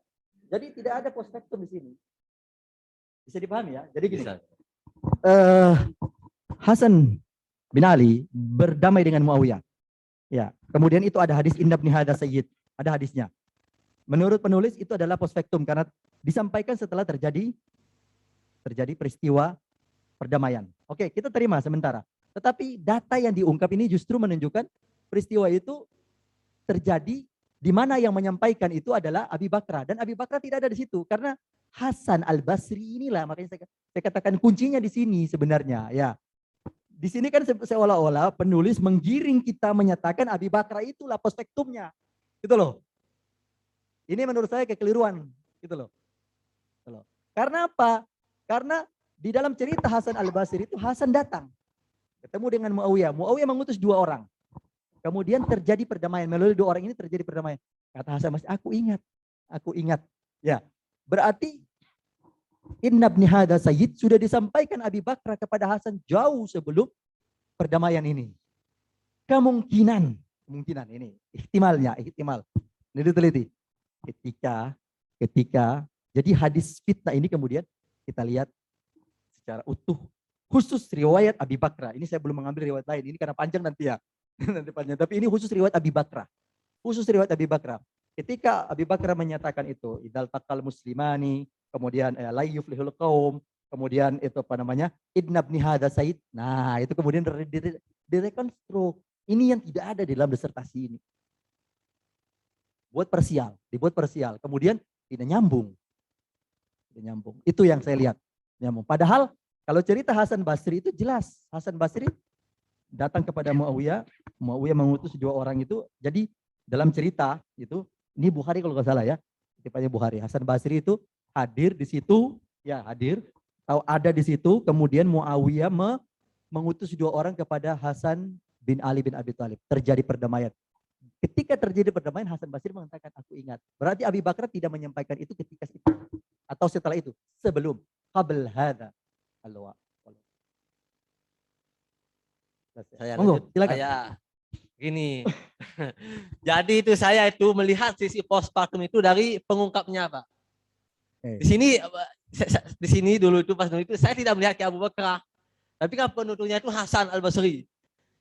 Jadi tidak ada post factum di sini. Bisa dipahami ya? Jadi gini. Hasan bin Ali berdamai dengan Muawiyah. Ya, kemudian itu ada hadis Inna ibn Hadha Sayyid, ada hadisnya. Menurut penulis itu adalah post factum karena disampaikan setelah terjadi peristiwa perdamaian. Oke, kita terima sementara. Tetapi data yang diungkap ini justru menunjukkan peristiwa itu terjadi di mana yang menyampaikan itu adalah Abi Bakra, dan Abi Bakra tidak ada di situ karena Hasan Al-Basri inilah, makanya saya katakan kuncinya di sini sebenarnya ya. Di sini kan seolah-olah penulis menggiring kita menyatakan Abi Bakra itulah post factumnya. Gitu loh. Ini menurut saya kekeliruan, gitu loh. Karena apa? Karena di dalam cerita Hasan Al-Basri itu Hasan datang ketemu dengan Muawiyah. Muawiyah mengutus 2 orang. Kemudian terjadi perdamaian. Melalui 2 orang ini terjadi perdamaian. Kata Hasan Basri, aku ingat. Ya, berarti Inna ibn Hadha Sayyid sudah disampaikan Abi Bakra kepada Hasan jauh sebelum perdamaian ini. Kemungkinan ini ihtimal. Ini diteliti. Ketika jadi hadis fitnah ini kemudian kita lihat secara utuh khusus riwayat Abi Bakra. Ini saya belum mengambil riwayat lain. Ini karena panjang nanti ya. Tapi ini khusus riwayat Abi Bakra. Ketika Abi Bakra menyatakan itu, idal taqal muslimani, kemudian la yuflihul qaum, kemudian itu apa namanya? Inna ibn Hadha Sayyid. Nah, itu kemudian direkonstruk. Ini yang tidak ada di dalam disertasi ini. Dibuat parsial. Kemudian tidak nyambung. Itu yang saya lihat. Nyambung. Padahal kalau cerita Hasan Basri itu jelas. Hasan Basri datang kepada Muawiyah mengutus 2 orang itu. Jadi dalam cerita itu, ini Bukhari kalau nggak salah ya, tipanya Bukhari. Hasan Basri itu hadir di situ, ya hadir, atau ada di situ. Kemudian Muawiyah mengutus 2 orang kepada Hasan bin Ali bin Abi Thalib. Terjadi perdamaian. Ketika terjadi perdamaian, Hasan Basri mengatakan, aku ingat. Berarti Abi Bakar tidak menyampaikan itu ketika itu. Atau setelah itu. Sebelum. Qabl hadha. Silakan. Saya gini. Jadi itu saya itu melihat sisi postpartum itu dari pengungkapnya, Pak. Di sini dulu itu pas dulu itu saya tidak melihat ke Abu Bakar. Tapi kan penuturnya itu Hasan Al-Basri.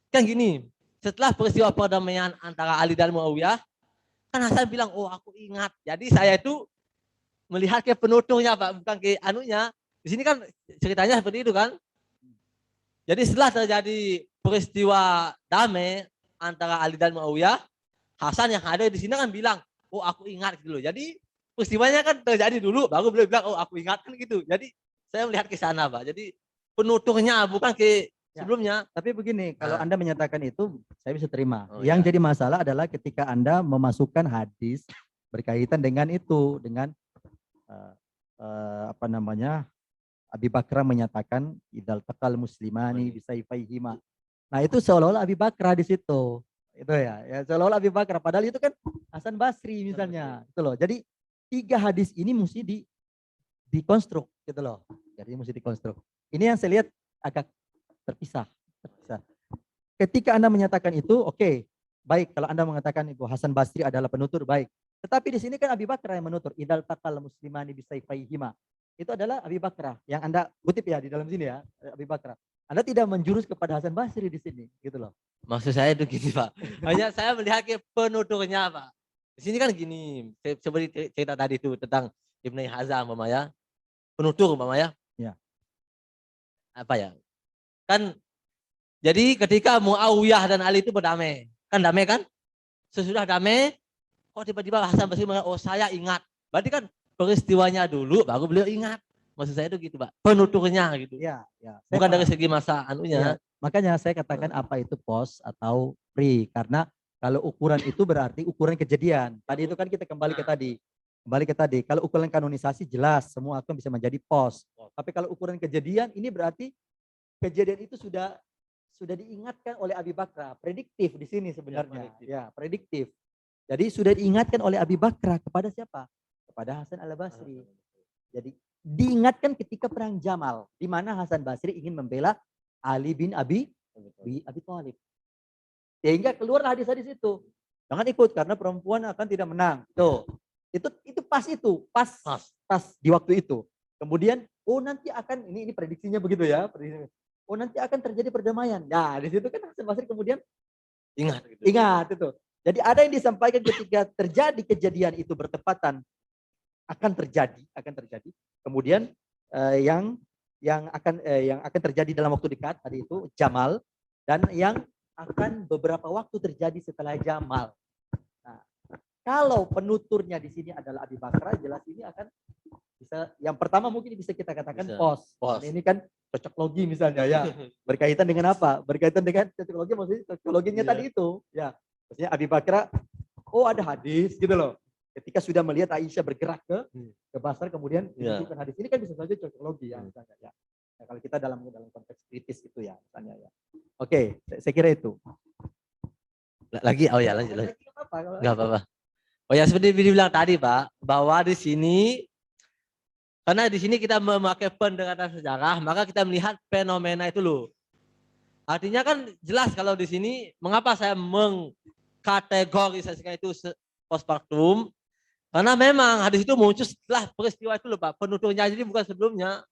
Kan gini, setelah peristiwa perdamaian antara Ali dan Muawiyah, kan Hasan bilang, oh aku ingat. Jadi saya itu melihat ke penuturnya, Pak, bukan ke anunya. Di sini kan ceritanya seperti itu kan. Jadi setelah terjadi peristiwa damai antara Ali dan Muawiyah, Hasan yang ada di sini kan bilang, oh aku ingat gitu loh. Jadi peristiwanya kan terjadi dulu, baru beliau bilang, oh aku ingat kan gitu. Jadi saya melihat ke sana, Pak. Jadi penuturnya bukan ke sebelumnya. Tapi begini, kalau Anda menyatakan itu, saya bisa terima. Yang jadi masalah adalah ketika Anda memasukkan hadis berkaitan dengan itu, dengan apa namanya, Abi Bakra menyatakan idal taqal muslimani bisayfaihima. Nah, itu seolah-olah Abi Bakra di situ. Itu ya seolah-olah Abi Bakra, padahal itu kan Hasan Basri misalnya. Itu loh. Jadi 3 hadis ini mesti dikonstruk gitu loh. Jadi mesti dikonstruk. Ini yang saya lihat agak terpisah. Ketika Anda menyatakan itu, oke, baik. Kalau Anda mengatakan itu Hasan Basri adalah penutur, baik. Tetapi di sini kan Abi Bakra yang menutur. Idal taqal muslimani bisayfaihima. Itu adalah Abi Bakra yang Anda kutip ya di dalam sini ya, Abi Bakra. Anda tidak menjurus kepada Hasan Basri di sini, gitu loh. Maksud saya itu gini, Pak. Hanya saya melihat ke penuturnya, Pak. Di sini kan gini, seperti cerita tadi itu tentang Ibnu Hazam, ya. Penutur, ya. Ya. Apa ya? Kan jadi ketika Muawiyah dan Ali itu berdamai, kan damai kan? Sesudah damai, kok tiba-tiba Hasan Basri mengatakan, oh saya ingat. Berarti kan peristiwanya dulu baru beliau ingat. Maksud saya itu gitu, Pak. Penuturnya gitu. Ya. Bukan dari segi masa anunya. Ya. Makanya saya katakan apa itu post atau pre, karena kalau ukuran itu berarti ukuran kejadian. Tadi itu kan kita kembali ke tadi. Kalau ukuran kanonisasi jelas semua akan bisa menjadi post. Tapi kalau ukuran kejadian ini berarti kejadian itu sudah diingatkan oleh Abi Bakra. Prediktif di sini sebenarnya. Ya, prediktif. Jadi sudah diingatkan oleh Abi Bakra kepada siapa? Kepada Hasan Al-Basri. Jadi diingatkan ketika perang Jamal, di mana Hasan Basri ingin membela Ali bin Abi Thalib. Sehingga keluar hadis-hadis itu. Jangan ikut karena perempuan akan tidak menang. Tuh. Itu pas di waktu itu. Kemudian nanti akan ini prediksinya begitu ya. oh nanti akan terjadi perdamaian. Nah, di situ kan Hasan Basri kemudian Ingat gitu. ingat itu. Jadi ada yang disampaikan ketika terjadi kejadian itu bertepatan akan terjadi. Kemudian yang akan terjadi dalam waktu dekat tadi itu Jamal, dan yang akan beberapa waktu terjadi setelah Jamal. Nah, kalau penuturnya di sini adalah Abi Bakar, jelas ini akan bisa, yang pertama mungkin bisa kita katakan Bisa. pos. Pos. Ini kan cocok logi misalnya ya. Berkaitan dengan apa? Berkaitan dengan cocok logi, maksudnya cocok loginya Iya. tadi itu. Ya, maksudnya Abi Bakar, oh ada hadis gitu loh. Ketika sudah melihat Aisyah bergerak ke Basar, kemudian Iya. disebutkan hadis ini kan bisa saja cocok logi ya, misalnya ya. Nah, kalau kita dalam konteks kritis itu ya, misalnya ya. Oke, saya kira itu. Lagi, oh ya lanjut. Kalau Enggak apa-apa. Oh ya seperti dibilang tadi Pak, bahwa di sini karena di sini kita memakai pendekatan sejarah, maka kita melihat fenomena itu loh. Artinya kan jelas kalau di sini mengapa saya mengkategorisasikan itu postpartum, karena memang hadis itu muncul setelah peristiwa itu loh Pak. Penuturnya jadi bukan sebelumnya.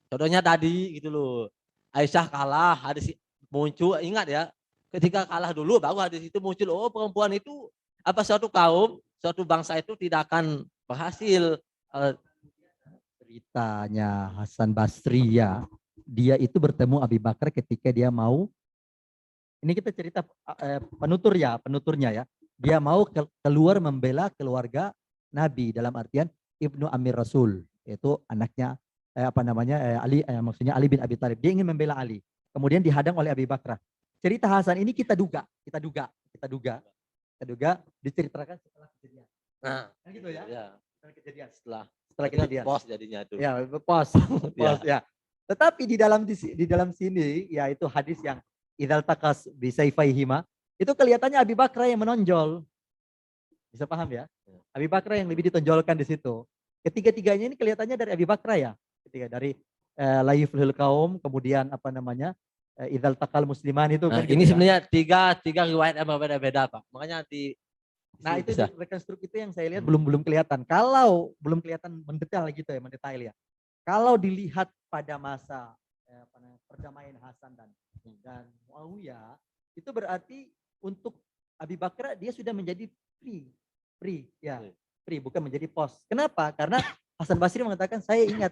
Contohnya tadi gitu loh. Aisyah kalah, hadis muncul, ingat ya. Ketika kalah dulu baru hadis itu muncul. Oh, perempuan itu apa suatu kaum, suatu bangsa itu tidak akan berhasil. Ceritanya Hasan Basri ya, dia itu bertemu Abi Bakar ketika dia mau, ini kita cerita penuturnya ya, dia mau keluar membela keluarga Nabi, dalam artian Ibnu Amir Rasul, yaitu anaknya Ali, maksudnya Ali bin Abi Thalib. Dia ingin membela Ali, kemudian dihadang oleh Abi Bakar. Cerita Hasan ini kita duga diceritakan setelah kejadian. Nah, Kan gitu ya. Setelah kejadian. Setelah Kejadian. pos jadinya tuh. Ya, pos ya. Tetapi di dalam sini yaitu hadis yang idzal takas bisayfaihima, itu kelihatannya Abi Bakar yang menonjol. Bisa paham ya? Abi Bakar yang lebih ditonjolkan di situ. Ketiga-tiganya ini kelihatannya dari Abi Bakar ya. Ketiga dari la yuflihul kaum, kemudian idzal takal musliman itu Nah, kan. ini gitu ya. sebenarnya tiga riwayat yang berbeda-beda Pak. Makanya Nah itu bisa. rekonstruksi itu yang saya lihat belum kelihatan. Kalau belum kelihatan mendetail gitu ya, mendetail ya. Kalau dilihat pada masa perdamaian Hasan dan Muawiyah, itu berarti untuk Abi Bakar dia sudah menjadi free, bukan menjadi pos. Kenapa? Karena Hasan Basri mengatakan saya ingat.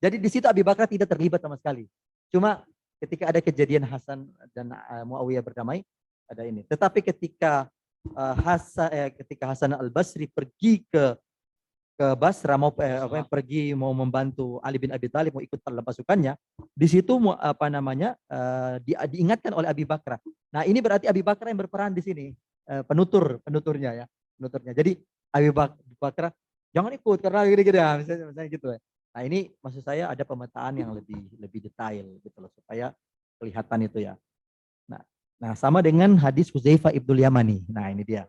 Jadi di situ Abi Bakar tidak terlibat sama sekali. Cuma ketika ada kejadian Hasan dan Muawiyah berdamai, ada ini. Tetapi ketika Hasan al-Basri pergi ke Basra pergi mau membantu Ali bin Abi Thalib, mau ikut dalam pasukannya, di situ diingatkan oleh Abi Bakar. Nah, ini berarti Abi Bakar yang berperan di sini, penuturnya. Jadi Abi Bakar jangan ikut karena gini-gini ya, misalnya gitu ya. Nah, ini maksud saya ada pemetaan yang lebih detail gitu loh, supaya kelihatan itu ya. Nah, sama dengan hadis Hudzaifah Ibnul Yamani. Nah, ini dia.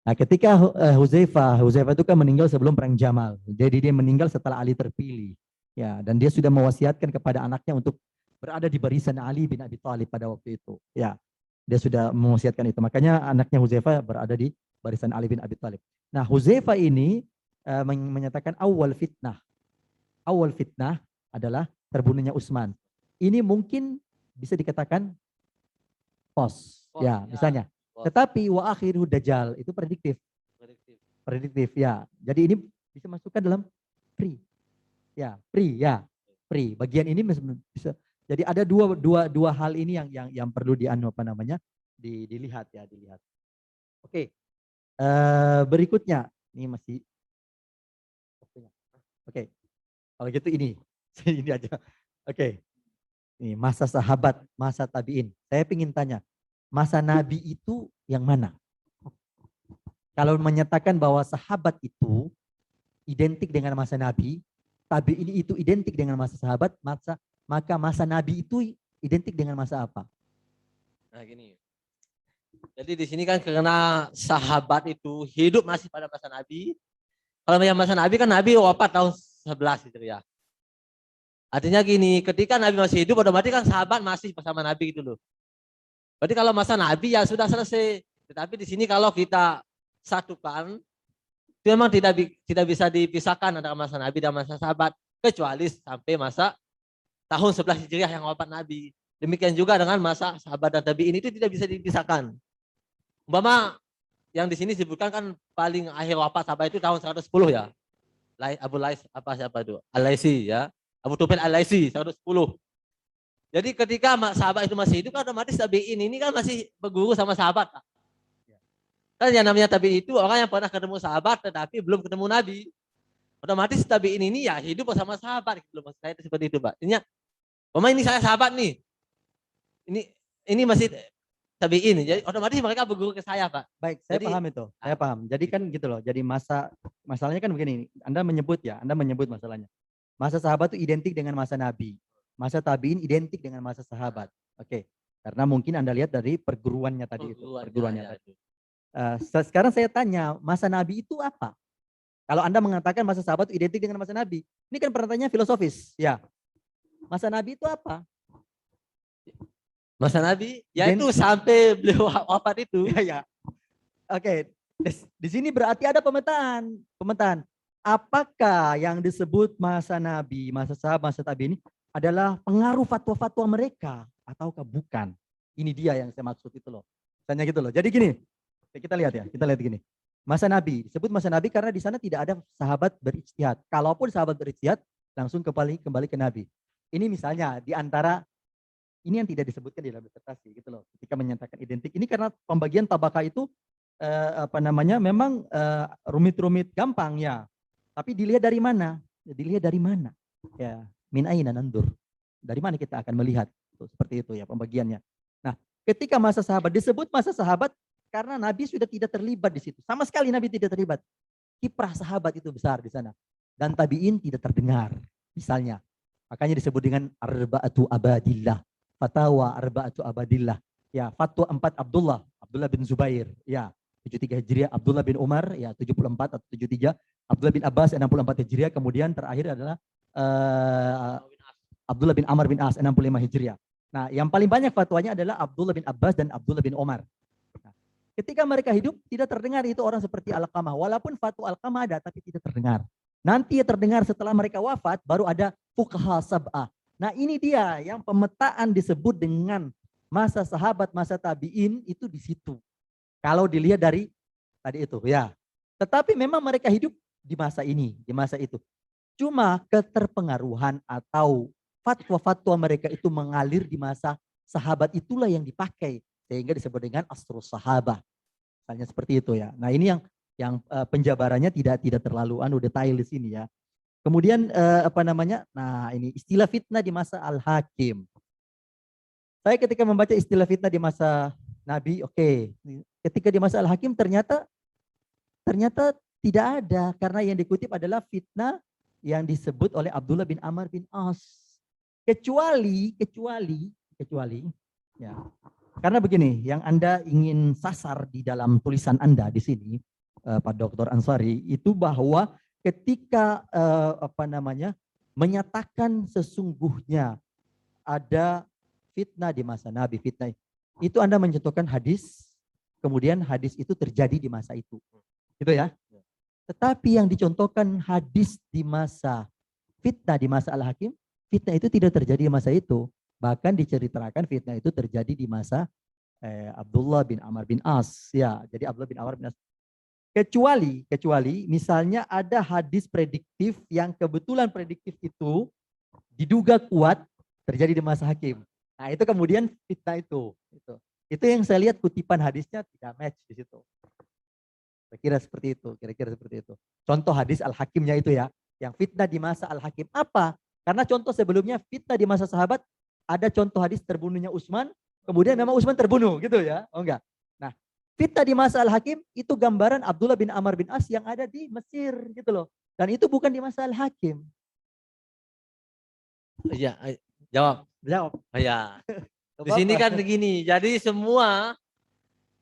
Nah, ketika Hudzaifah itu kan meninggal sebelum perang Jamal. Jadi dia meninggal setelah Ali terpilih. Ya, dan dia sudah mewasiatkan kepada anaknya untuk berada di barisan Ali bin Abi Thalib pada waktu itu. Ya, dia sudah mewasiatkan itu. Makanya anaknya Hudzaifah berada di barisan Ali bin Abi Thalib. Nah, Hudzaifah ini menyatakan awal fitnah adalah terbunuhnya Utsman. Ini mungkin bisa dikatakan pos ya, misalnya. Pos. Tetapi wa akhiru dajjal itu prediktif ya. Jadi ini bisa masukkan dalam free. Bagian ini bisa. Jadi ada dua hal ini yang perlu dilihat. Oke. Berikutnya ini masih. Oke. Kalau gitu ini aja. Oke. Ini masa sahabat, masa tabiin. Saya ingin tanya, masa Nabi itu yang mana? Kalau menyatakan bahwa sahabat itu identik dengan masa Nabi, tabiin itu identik dengan masa sahabat, maka masa Nabi itu identik dengan masa apa? Nah gini. Jadi di sini kan karena sahabat itu hidup masih pada masa Nabi. Kalau yang masa Nabi kan Nabi wafat tahun 11 gitu ya. Artinya gini, ketika Nabi masih hidup, otomatis kan sahabat masih bersama Nabi gitu loh. Berarti kalau masa Nabi ya sudah selesai. Tetapi di sini kalau kita satukan, itu memang tidak bisa dipisahkan antara masa Nabi dan masa sahabat, kecuali sampai masa tahun 11 Hijriah yang wafat Nabi. Demikian juga dengan masa sahabat dan tabi'in itu tidak bisa dipisahkan. Umpama yang di sini disebutkan kan paling akhir wafat sahabat itu tahun 110 ya. Abu Lais apa siapa itu? Al-Laisi ya. Abu Tufail Al-Laisi 110. Jadi ketika sahabat itu masih hidup kan otomatis tabi'in ini kan masih berguru sama sahabat. Kan yang namanya tabi'in itu orang yang pernah ketemu sahabat tetapi belum ketemu Nabi. Otomatis tabi'in ini ya hidup bersama sahabat gitu loh. Maksud saya itu seperti itu, Pak. Ini saya sahabat nih. Ini masih tabi'in. Jadi otomatis mereka berguru ke saya, Pak. Baik, saya Jadi- paham itu. Saya paham. Jadi kan gitu loh. Jadi masalahnya kan begini. Anda menyebut masalahnya. Masa sahabat itu identik dengan masa Nabi. Masa tabi'in identik dengan masa sahabat. Oke. Karena mungkin Anda lihat dari perguruannya tadi itu. Perguruannya ya, tadi. Sekarang saya tanya, masa Nabi itu apa? Kalau Anda mengatakan masa sahabat itu identik dengan masa Nabi. Ini kan pertanyaannya filosofis. Ya. Masa Nabi itu apa? Masa Nabi, yaitu sampai beliau wafat itu. Ya, ya. Oke. Di sini berarti ada pemetaan. Apakah yang disebut masa Nabi, masa sahabat, masa tabi'in ini adalah pengaruh fatwa-fatwa mereka ataukah bukan? Ini dia yang saya maksud itu loh. Tanya gitu loh. Jadi gini, kita lihat gini. Masa Nabi, disebut masa Nabi karena di sana tidak ada sahabat berijtihad. Kalaupun sahabat berijtihad, langsung kembali ke Nabi. Ini misalnya di antara ini yang tidak disebutkan di dalam disertasi gitu loh. Ketika menyatakan identik, ini karena pembagian tabaka itu memang rumit-rumit gampang ya. Tapi dilihat dari mana? Ya, min aina nandur. Dari mana kita akan melihat? Tuh, seperti itu ya pembagiannya. Nah, ketika masa sahabat disebut masa sahabat karena Nabi sudah tidak terlibat di situ. Sama sekali Nabi tidak terlibat. Kiprah sahabat itu besar di sana. Dan tabi'in tidak terdengar. Misalnya, makanya disebut dengan arba'atu abadillah. Fatwa arba'atu abadillah. Ya, fatwa 4 Abdullah bin Zubair. Ya, 73 Hijriah, Abdullah bin Umar, ya 74 atau 73, Abdullah bin Abbas 64 Hijriah, kemudian terakhir adalah Abdullah bin Amr bin As 65 Hijriah. Nah, yang paling banyak fatwanya adalah Abdullah bin Abbas dan Abdullah bin Umar. Nah, ketika mereka hidup tidak terdengar itu orang seperti Alqamah, walaupun fatwa Alqamah ada tapi tidak terdengar. Nanti terdengar setelah mereka wafat baru ada fuqaha sab'ah. Nah, ini dia yang pemetaan disebut dengan masa sahabat, masa tabi'in itu di situ. Kalau dilihat dari tadi itu ya. Tetapi memang mereka hidup di masa ini, di masa itu. Cuma keterpengaruhan atau fatwa-fatwa mereka itu mengalir di masa sahabat itulah yang dipakai. Sehingga disebut dengan asrus sahabah. Misalnya seperti itu ya. Nah, ini yang penjabarannya tidak terlalu detail di sini ya. Kemudian nah ini istilah fitnah di masa Al-Hakim. Saya ketika membaca istilah fitnah di masa Nabi, oke. Ketika di masa Al-Hakim ternyata tidak ada karena yang dikutip adalah fitnah yang disebut oleh Abdullah bin Amr bin As. Kecuali ya. Karena begini, yang Anda ingin sasar di dalam tulisan Anda di sini, Pak Dr. Ansari, itu bahwa ketika menyatakan sesungguhnya ada fitnah di masa Nabi, fitnah itu Anda mencontohkan hadis, kemudian hadis itu terjadi di masa itu. Gitu ya. Tetapi yang dicontohkan hadis di masa fitnah di masa Al-Hakim, fitnah itu tidak terjadi di masa itu. Bahkan diceritakan fitnah itu terjadi di masa Abdullah bin Amr bin As. Ya, jadi Abdullah bin Amr bin As. Kecuali misalnya ada hadis prediktif yang kebetulan prediktif itu diduga kuat terjadi di masa Hakim. Nah, itu kemudian fitnah itu. Itu yang saya lihat kutipan hadisnya tidak match di situ. Kira-kira seperti itu. Contoh hadis Al-Hakimnya itu ya, yang fitnah di masa Al-Hakim apa? Karena contoh sebelumnya fitnah di masa sahabat ada contoh hadis terbunuhnya Utsman, kemudian memang Utsman terbunuh gitu ya. Oh enggak. Nah, fitnah di masa Al-Hakim itu gambaran Abdullah bin Amr bin As yang ada di Mesir gitu loh. Dan itu bukan di masa Al-Hakim. Iya, jawab. Ya. Di sini kan begini, jadi semua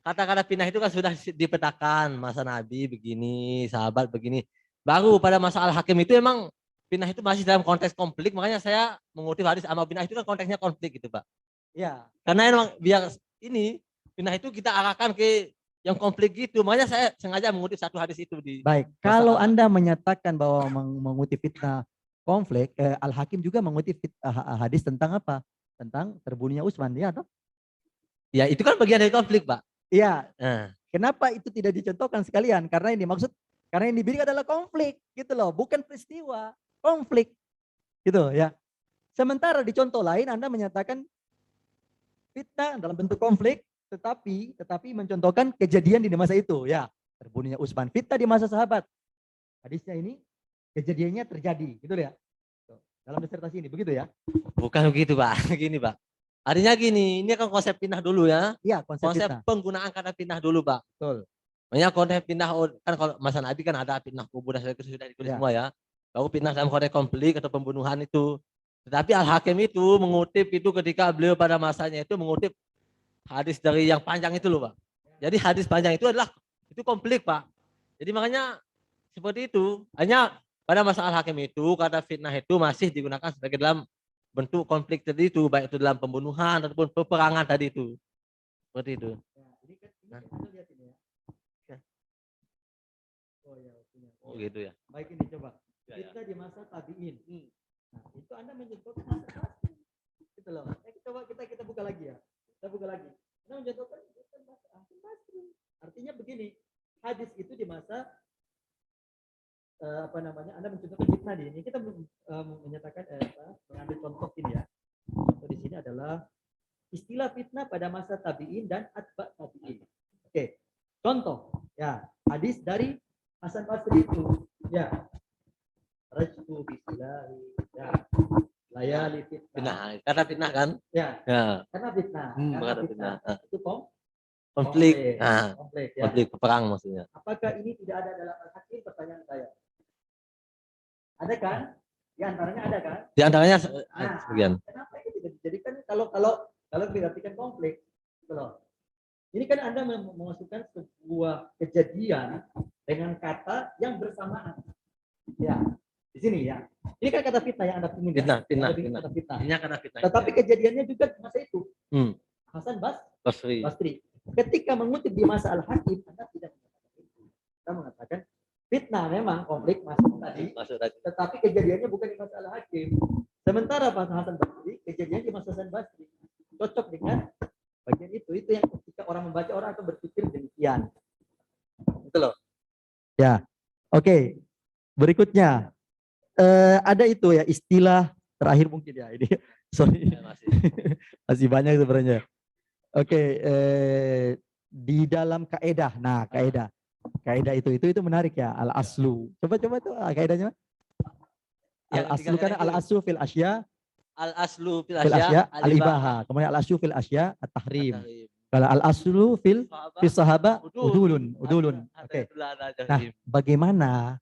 kata-kata pindah itu kan sudah dipetakan, masa Nabi begini, sahabat begini. Baru pada masa Al-Hakim itu emang pindah itu masih dalam konteks konflik, makanya saya mengutip hadis Amr bin As itu kan konteksnya konflik gitu, Pak. Ya. Karena emang biar ini pindah itu kita arahkan ke yang konflik gitu, makanya saya sengaja mengutip satu hadis itu di. Baik, kalau Anda menyatakan bahwa mengutip fitnah konflik, Al-Hakim juga mengutip hadis tentang apa? Tentang terbunuhnya Utsman, ya toh? Ya itu kan bagian dari konflik, Pak. Iya. Nah, Kenapa itu tidak dicontohkan sekalian? Karena ini maksud, karena yang dibidik adalah konflik, gitu loh, bukan peristiwa, konflik, gitu ya. Sementara di contoh lain Anda menyatakan fitnah dalam bentuk konflik, tetapi mencontohkan kejadian di masa itu, ya. Terbunuhnya Utsman, fitnah di masa sahabat. Hadisnya ini kejadiannya terjadi, gitu ya. Dalam disertasi ini, begitu ya? bukan begitu, Pak. Gini, Pak. Artinya gini, ini kan konsep fitnah dulu ya. Iya, konsep Konsep fitnah. penggunaan kata fitnah dulu, Pak. Betul. Makanya konsep fitnah kan kalau masa Nabi kan ada fitnah kubur dan sebagainya sudah ditulis Ya. semua ya. Lalu fitnah dalam konteks konflik atau pembunuhan itu. Tetapi Al-Hakim itu mengutip itu ketika beliau pada masanya itu mengutip hadis dari yang panjang itu loh, Pak. Jadi hadis panjang itu adalah itu konflik, Pak. Jadi makanya seperti itu. Hanya pada masa Al-Hakim itu kata fitnah itu masih digunakan sebagai dalam bentuk konflik tadi itu, baik itu dalam pembunuhan ataupun peperangan tadi itu. Seperti itu. Oh gitu ya. Baik, ini coba. Ya, ya. Kita di masa tabi'in. Nah, itu Anda mencontohkan masa Basri. Gitu loh. Coba kita buka lagi ya. Kita buka lagi. Anda mencontohkan masa Basri. Artinya begini, hadis itu di masa Anda mencontohkan fitnah di ini. Kita menyatakan mengambil contoh ini ya. Contoh di sini adalah istilah fitnah pada masa tabi'in dan atba tabi'in. Oke. Contoh, ya, hadis dari Hasan Basri itu, ya. Rajtu bisilahi, ya. Layali fitnah. Fitnah, kata fitnah kan? Ya. Ya. Karena fitnah. Kata fitnah. Itu Konflik. Nah, konflik, ya. konflik perang maksudnya. Apakah ini tidak ada dalam Al-Hakim? Pertanyaan saya. Ada kan? Di antaranya ada kan? Di antaranya Nah, sebagian. kenapa ini tidak dijadikan kalau diartikan konflik? Gitu loh. Ini kan Anda memasukkan sebuah kejadian dengan kata yang bersamaan. Ya, di sini ya. Ini kan kata fitnah yang Anda pilih. Fitnah. Kata fitnah. Ini kata fitnah. Tetapi kejadiannya juga di masa itu. Hasan Basri. Ketika mengutip di masa Al-Hakim, Anda tidak mengatakan itu. Kita mengatakan fitnah memang konflik masuk tadi. Tetapi kejadiannya bukan di masa Al-Hakim. Sementara Pak Hasan Basri, kejadiannya di masa Hasan Basri. Cocok dengan bagian itu yang ketika orang membaca orang akan berpikir demikian. Itu loh. Ya. Oke. Berikutnya ada itu ya istilah terakhir mungkin ya ini. Sorry. Ya, masih banyak sebenarnya. Oke, di dalam kaidah. Nah, kaidah itu menarik ya, al-aslu. Coba itu kaidahnya. Al-aslu kan al-aslu fil asya. Al-aslu fil asya asya al-ibaha. Kemudian al-aslu fil asya at-tahrim. Kalau al-aslu fil sahaba udulun. Oke. Nah, bagaimana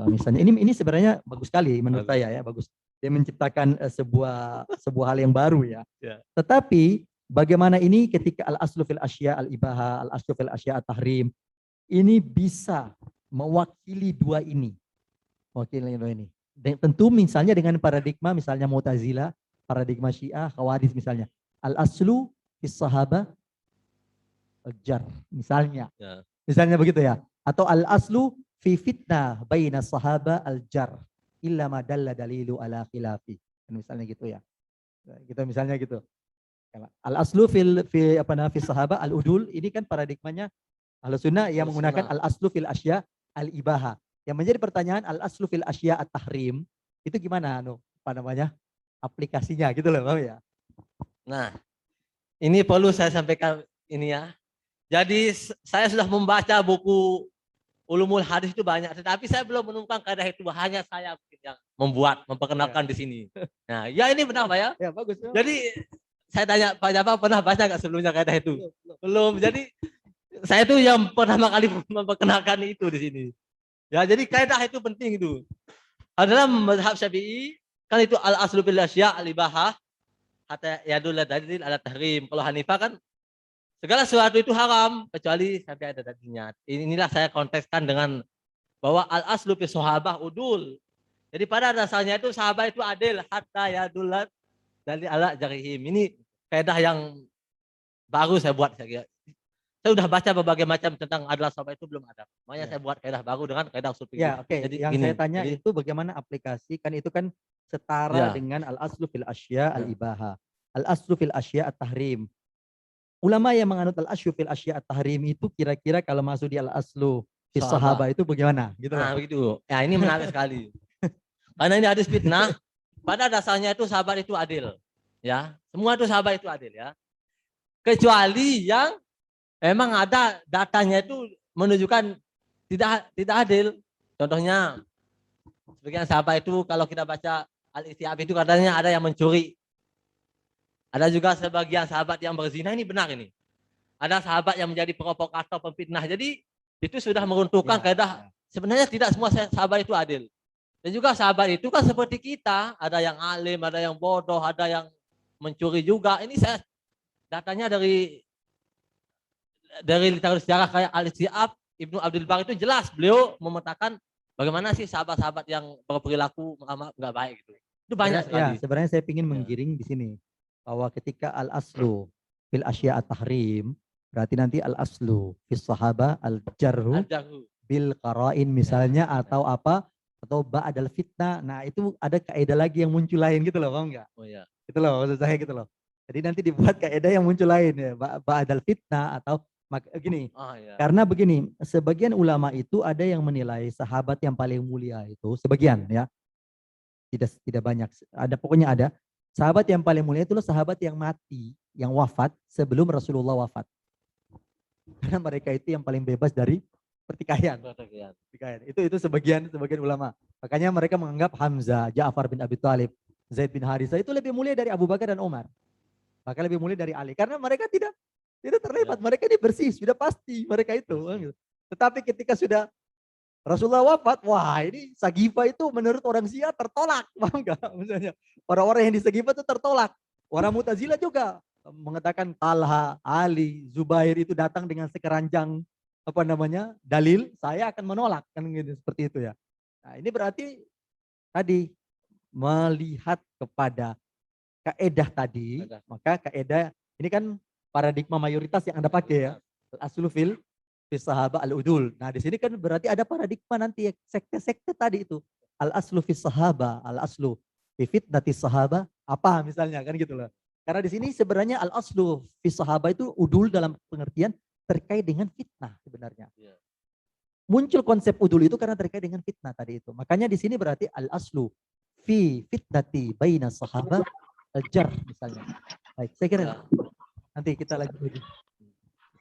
misalnya ini sebenarnya bagus sekali menurut saya ya, bagus. Dia menciptakan sebuah hal yang baru ya. Tetapi bagaimana ini ketika al-aslu fil asya al-ibaha, al-aslu fil asya at-tahrim ini bisa mewakili dua ini. Dan tentu misalnya dengan paradigma misalnya Mu'tazilah, paradigma Syiah, Khawarij misalnya. Al-aslu fis sahaba al-jar misalnya. Ya. Misalnya begitu ya. Atau al-aslu fi fitnah baina sahaba al-jar illa ma dalla dalilu ala khilafi. Misalnya gitu ya. Kita misalnya gitu. Al-aslu fi sahaba al-udul ini kan paradigmanya Ahlussunnah yang menggunakan al-aslu fil asya al-ibaha. Yang menjadi pertanyaan al-aslu fil asya at-tahrim itu gimana aplikasinya gitu loh, Bang ya. Nah, ini perlu saya sampaikan ini ya. Jadi saya sudah membaca buku Ulumul Hadis itu banyak, tetapi saya belum menemukan kaidah itu, hanya saya yang memperkenalkan di sini. Nah, ya ini benar Pak ya? Ya, bagus. Ya. Jadi saya tanya Pak Jafar pernah baca nggak sebelumnya kaidah itu? Belum. Jadi saya itu yang pertama kali memperkenalkan itu di sini. Ya, jadi kaidah itu penting itu. Dalam mazhab Syafi'i kan itu al-aslu fil asya al-ibahah hatta yadul dalil ala tahrim. Kalau Hanifah kan segala sesuatu itu haram kecuali sampai ada dalilnya. Inilah saya kontekskan dengan bahwa al-aslu fi sahabah udul. Jadi pada dasarnya itu sahabat itu adil hatta yadul dalil ala jarihim. Ini kaidah yang baru saya buat saya kira. Saya udah baca berbagai macam tentang adalah sahabat itu belum ada. Makanya Ya. saya buat kaidah baru dengan kaidah usul fikih. Ya, oke. Jadi Yang gini, saya tanya jadi- itu bagaimana aplikasi, kan itu kan setara Ya. dengan al-aslu fil asya Ya. al-ibaha. Al-aslu fil asya at-tahrim. Ulama yang menganut al-aslu fil asya at-tahrim itu kira-kira kalau masuk di al-aslu fil Sahabat. sahabah itu bagaimana? Gitu Nah, loh. begitu. Ya, ini menarik sekali. Karena ini hadis fitnah, pada dasarnya itu sahabat itu adil. Ya, semua itu sahabat itu adil ya. Kecuali yang memang ada datanya itu menunjukkan tidak adil. Contohnya sebagian sahabat itu kalau kita baca Al-Istiab itu katanya ada yang mencuri. Ada juga sebagian sahabat yang berzina, ini benar ini. Ada sahabat yang menjadi provokator, pemfitnah. Jadi itu sudah meruntuhkan Ya, kaidah. ya. Sebenarnya tidak semua sahabat itu adil. Dan juga sahabat itu kan seperti kita, ada yang alim, ada yang bodoh, ada yang mencuri juga. Ini saya datanya dari literatur sejarah kayak Al-Istiab, Ibnu Abdul Bar itu jelas beliau memetakan bagaimana sih sahabat-sahabat yang berperilaku nggak baik gitu. Itu banyak sekali. Sebenarnya saya ingin Ya. menggiring di sini bahwa ketika al-aslu fil asya at-tahrim, berarti nanti al-aslu fis sahabah al-jarhu Al-Jarhu. bil qara'in misalnya Ya. atau apa atau ba'dal fitnah. Nah, itu ada kaidah lagi yang muncul lain gitu loh, paham enggak? Oh ya. Gitu loh maksud saya gitu loh. Jadi nanti dibuat kaidah yang muncul lain ya, ba'dal fitnah atau gini. Oh ya. Karena begini, sebagian ulama itu ada yang menilai sahabat yang paling mulia itu sebagian ya. Tidak banyak. Ada pokoknya ada. Sahabat yang paling mulia itulah sahabat yang mati, yang wafat sebelum Rasulullah wafat. Karena mereka itu yang paling bebas dari pertikaian. Pertikaian. Itu sebagian ulama. Makanya mereka menganggap Hamzah, Ja'far bin Abi Thalib, Zaid bin Harisah itu lebih mulia dari Abu Bakar dan Umar. Bahkan lebih mulia dari Ali. Karena mereka tidak terlibat. Mereka ini bersih, sudah pasti mereka itu. Tetapi ketika sudah Rasulullah wafat, wah ini Sagifa itu menurut orang Syiah tertolak. Paham enggak? Misalnya orang-orang yang di Sagifa itu tertolak. Orang Mu'tazilah juga mengatakan Talha, Ali, Zubair itu datang dengan sekeranjang dalil, saya akan menolak kan gitu, seperti itu ya. Nah, ini berarti tadi melihat kepada kaedah tadi, maka kaedah ini kan paradigma mayoritas yang Anda pakai ya. Al-aslu fil sahabah al-udul. Nah, di sini kan berarti ada paradigma nanti ya, sekte-sekte tadi itu. Al-aslu fis sahabah, al-aslu fi fitnati sahabah, apa misalnya kan gitu loh. Karena di sini sebenarnya al-aslu fis sahabah itu udul dalam pengertian terkait dengan fitnah sebenarnya. Muncul konsep udul itu karena terkait dengan fitnah tadi itu. Makanya di sini berarti al-aslu fi fitnati baina sahabah al-jar misalnya. Baik, saya kira nanti kita lagi.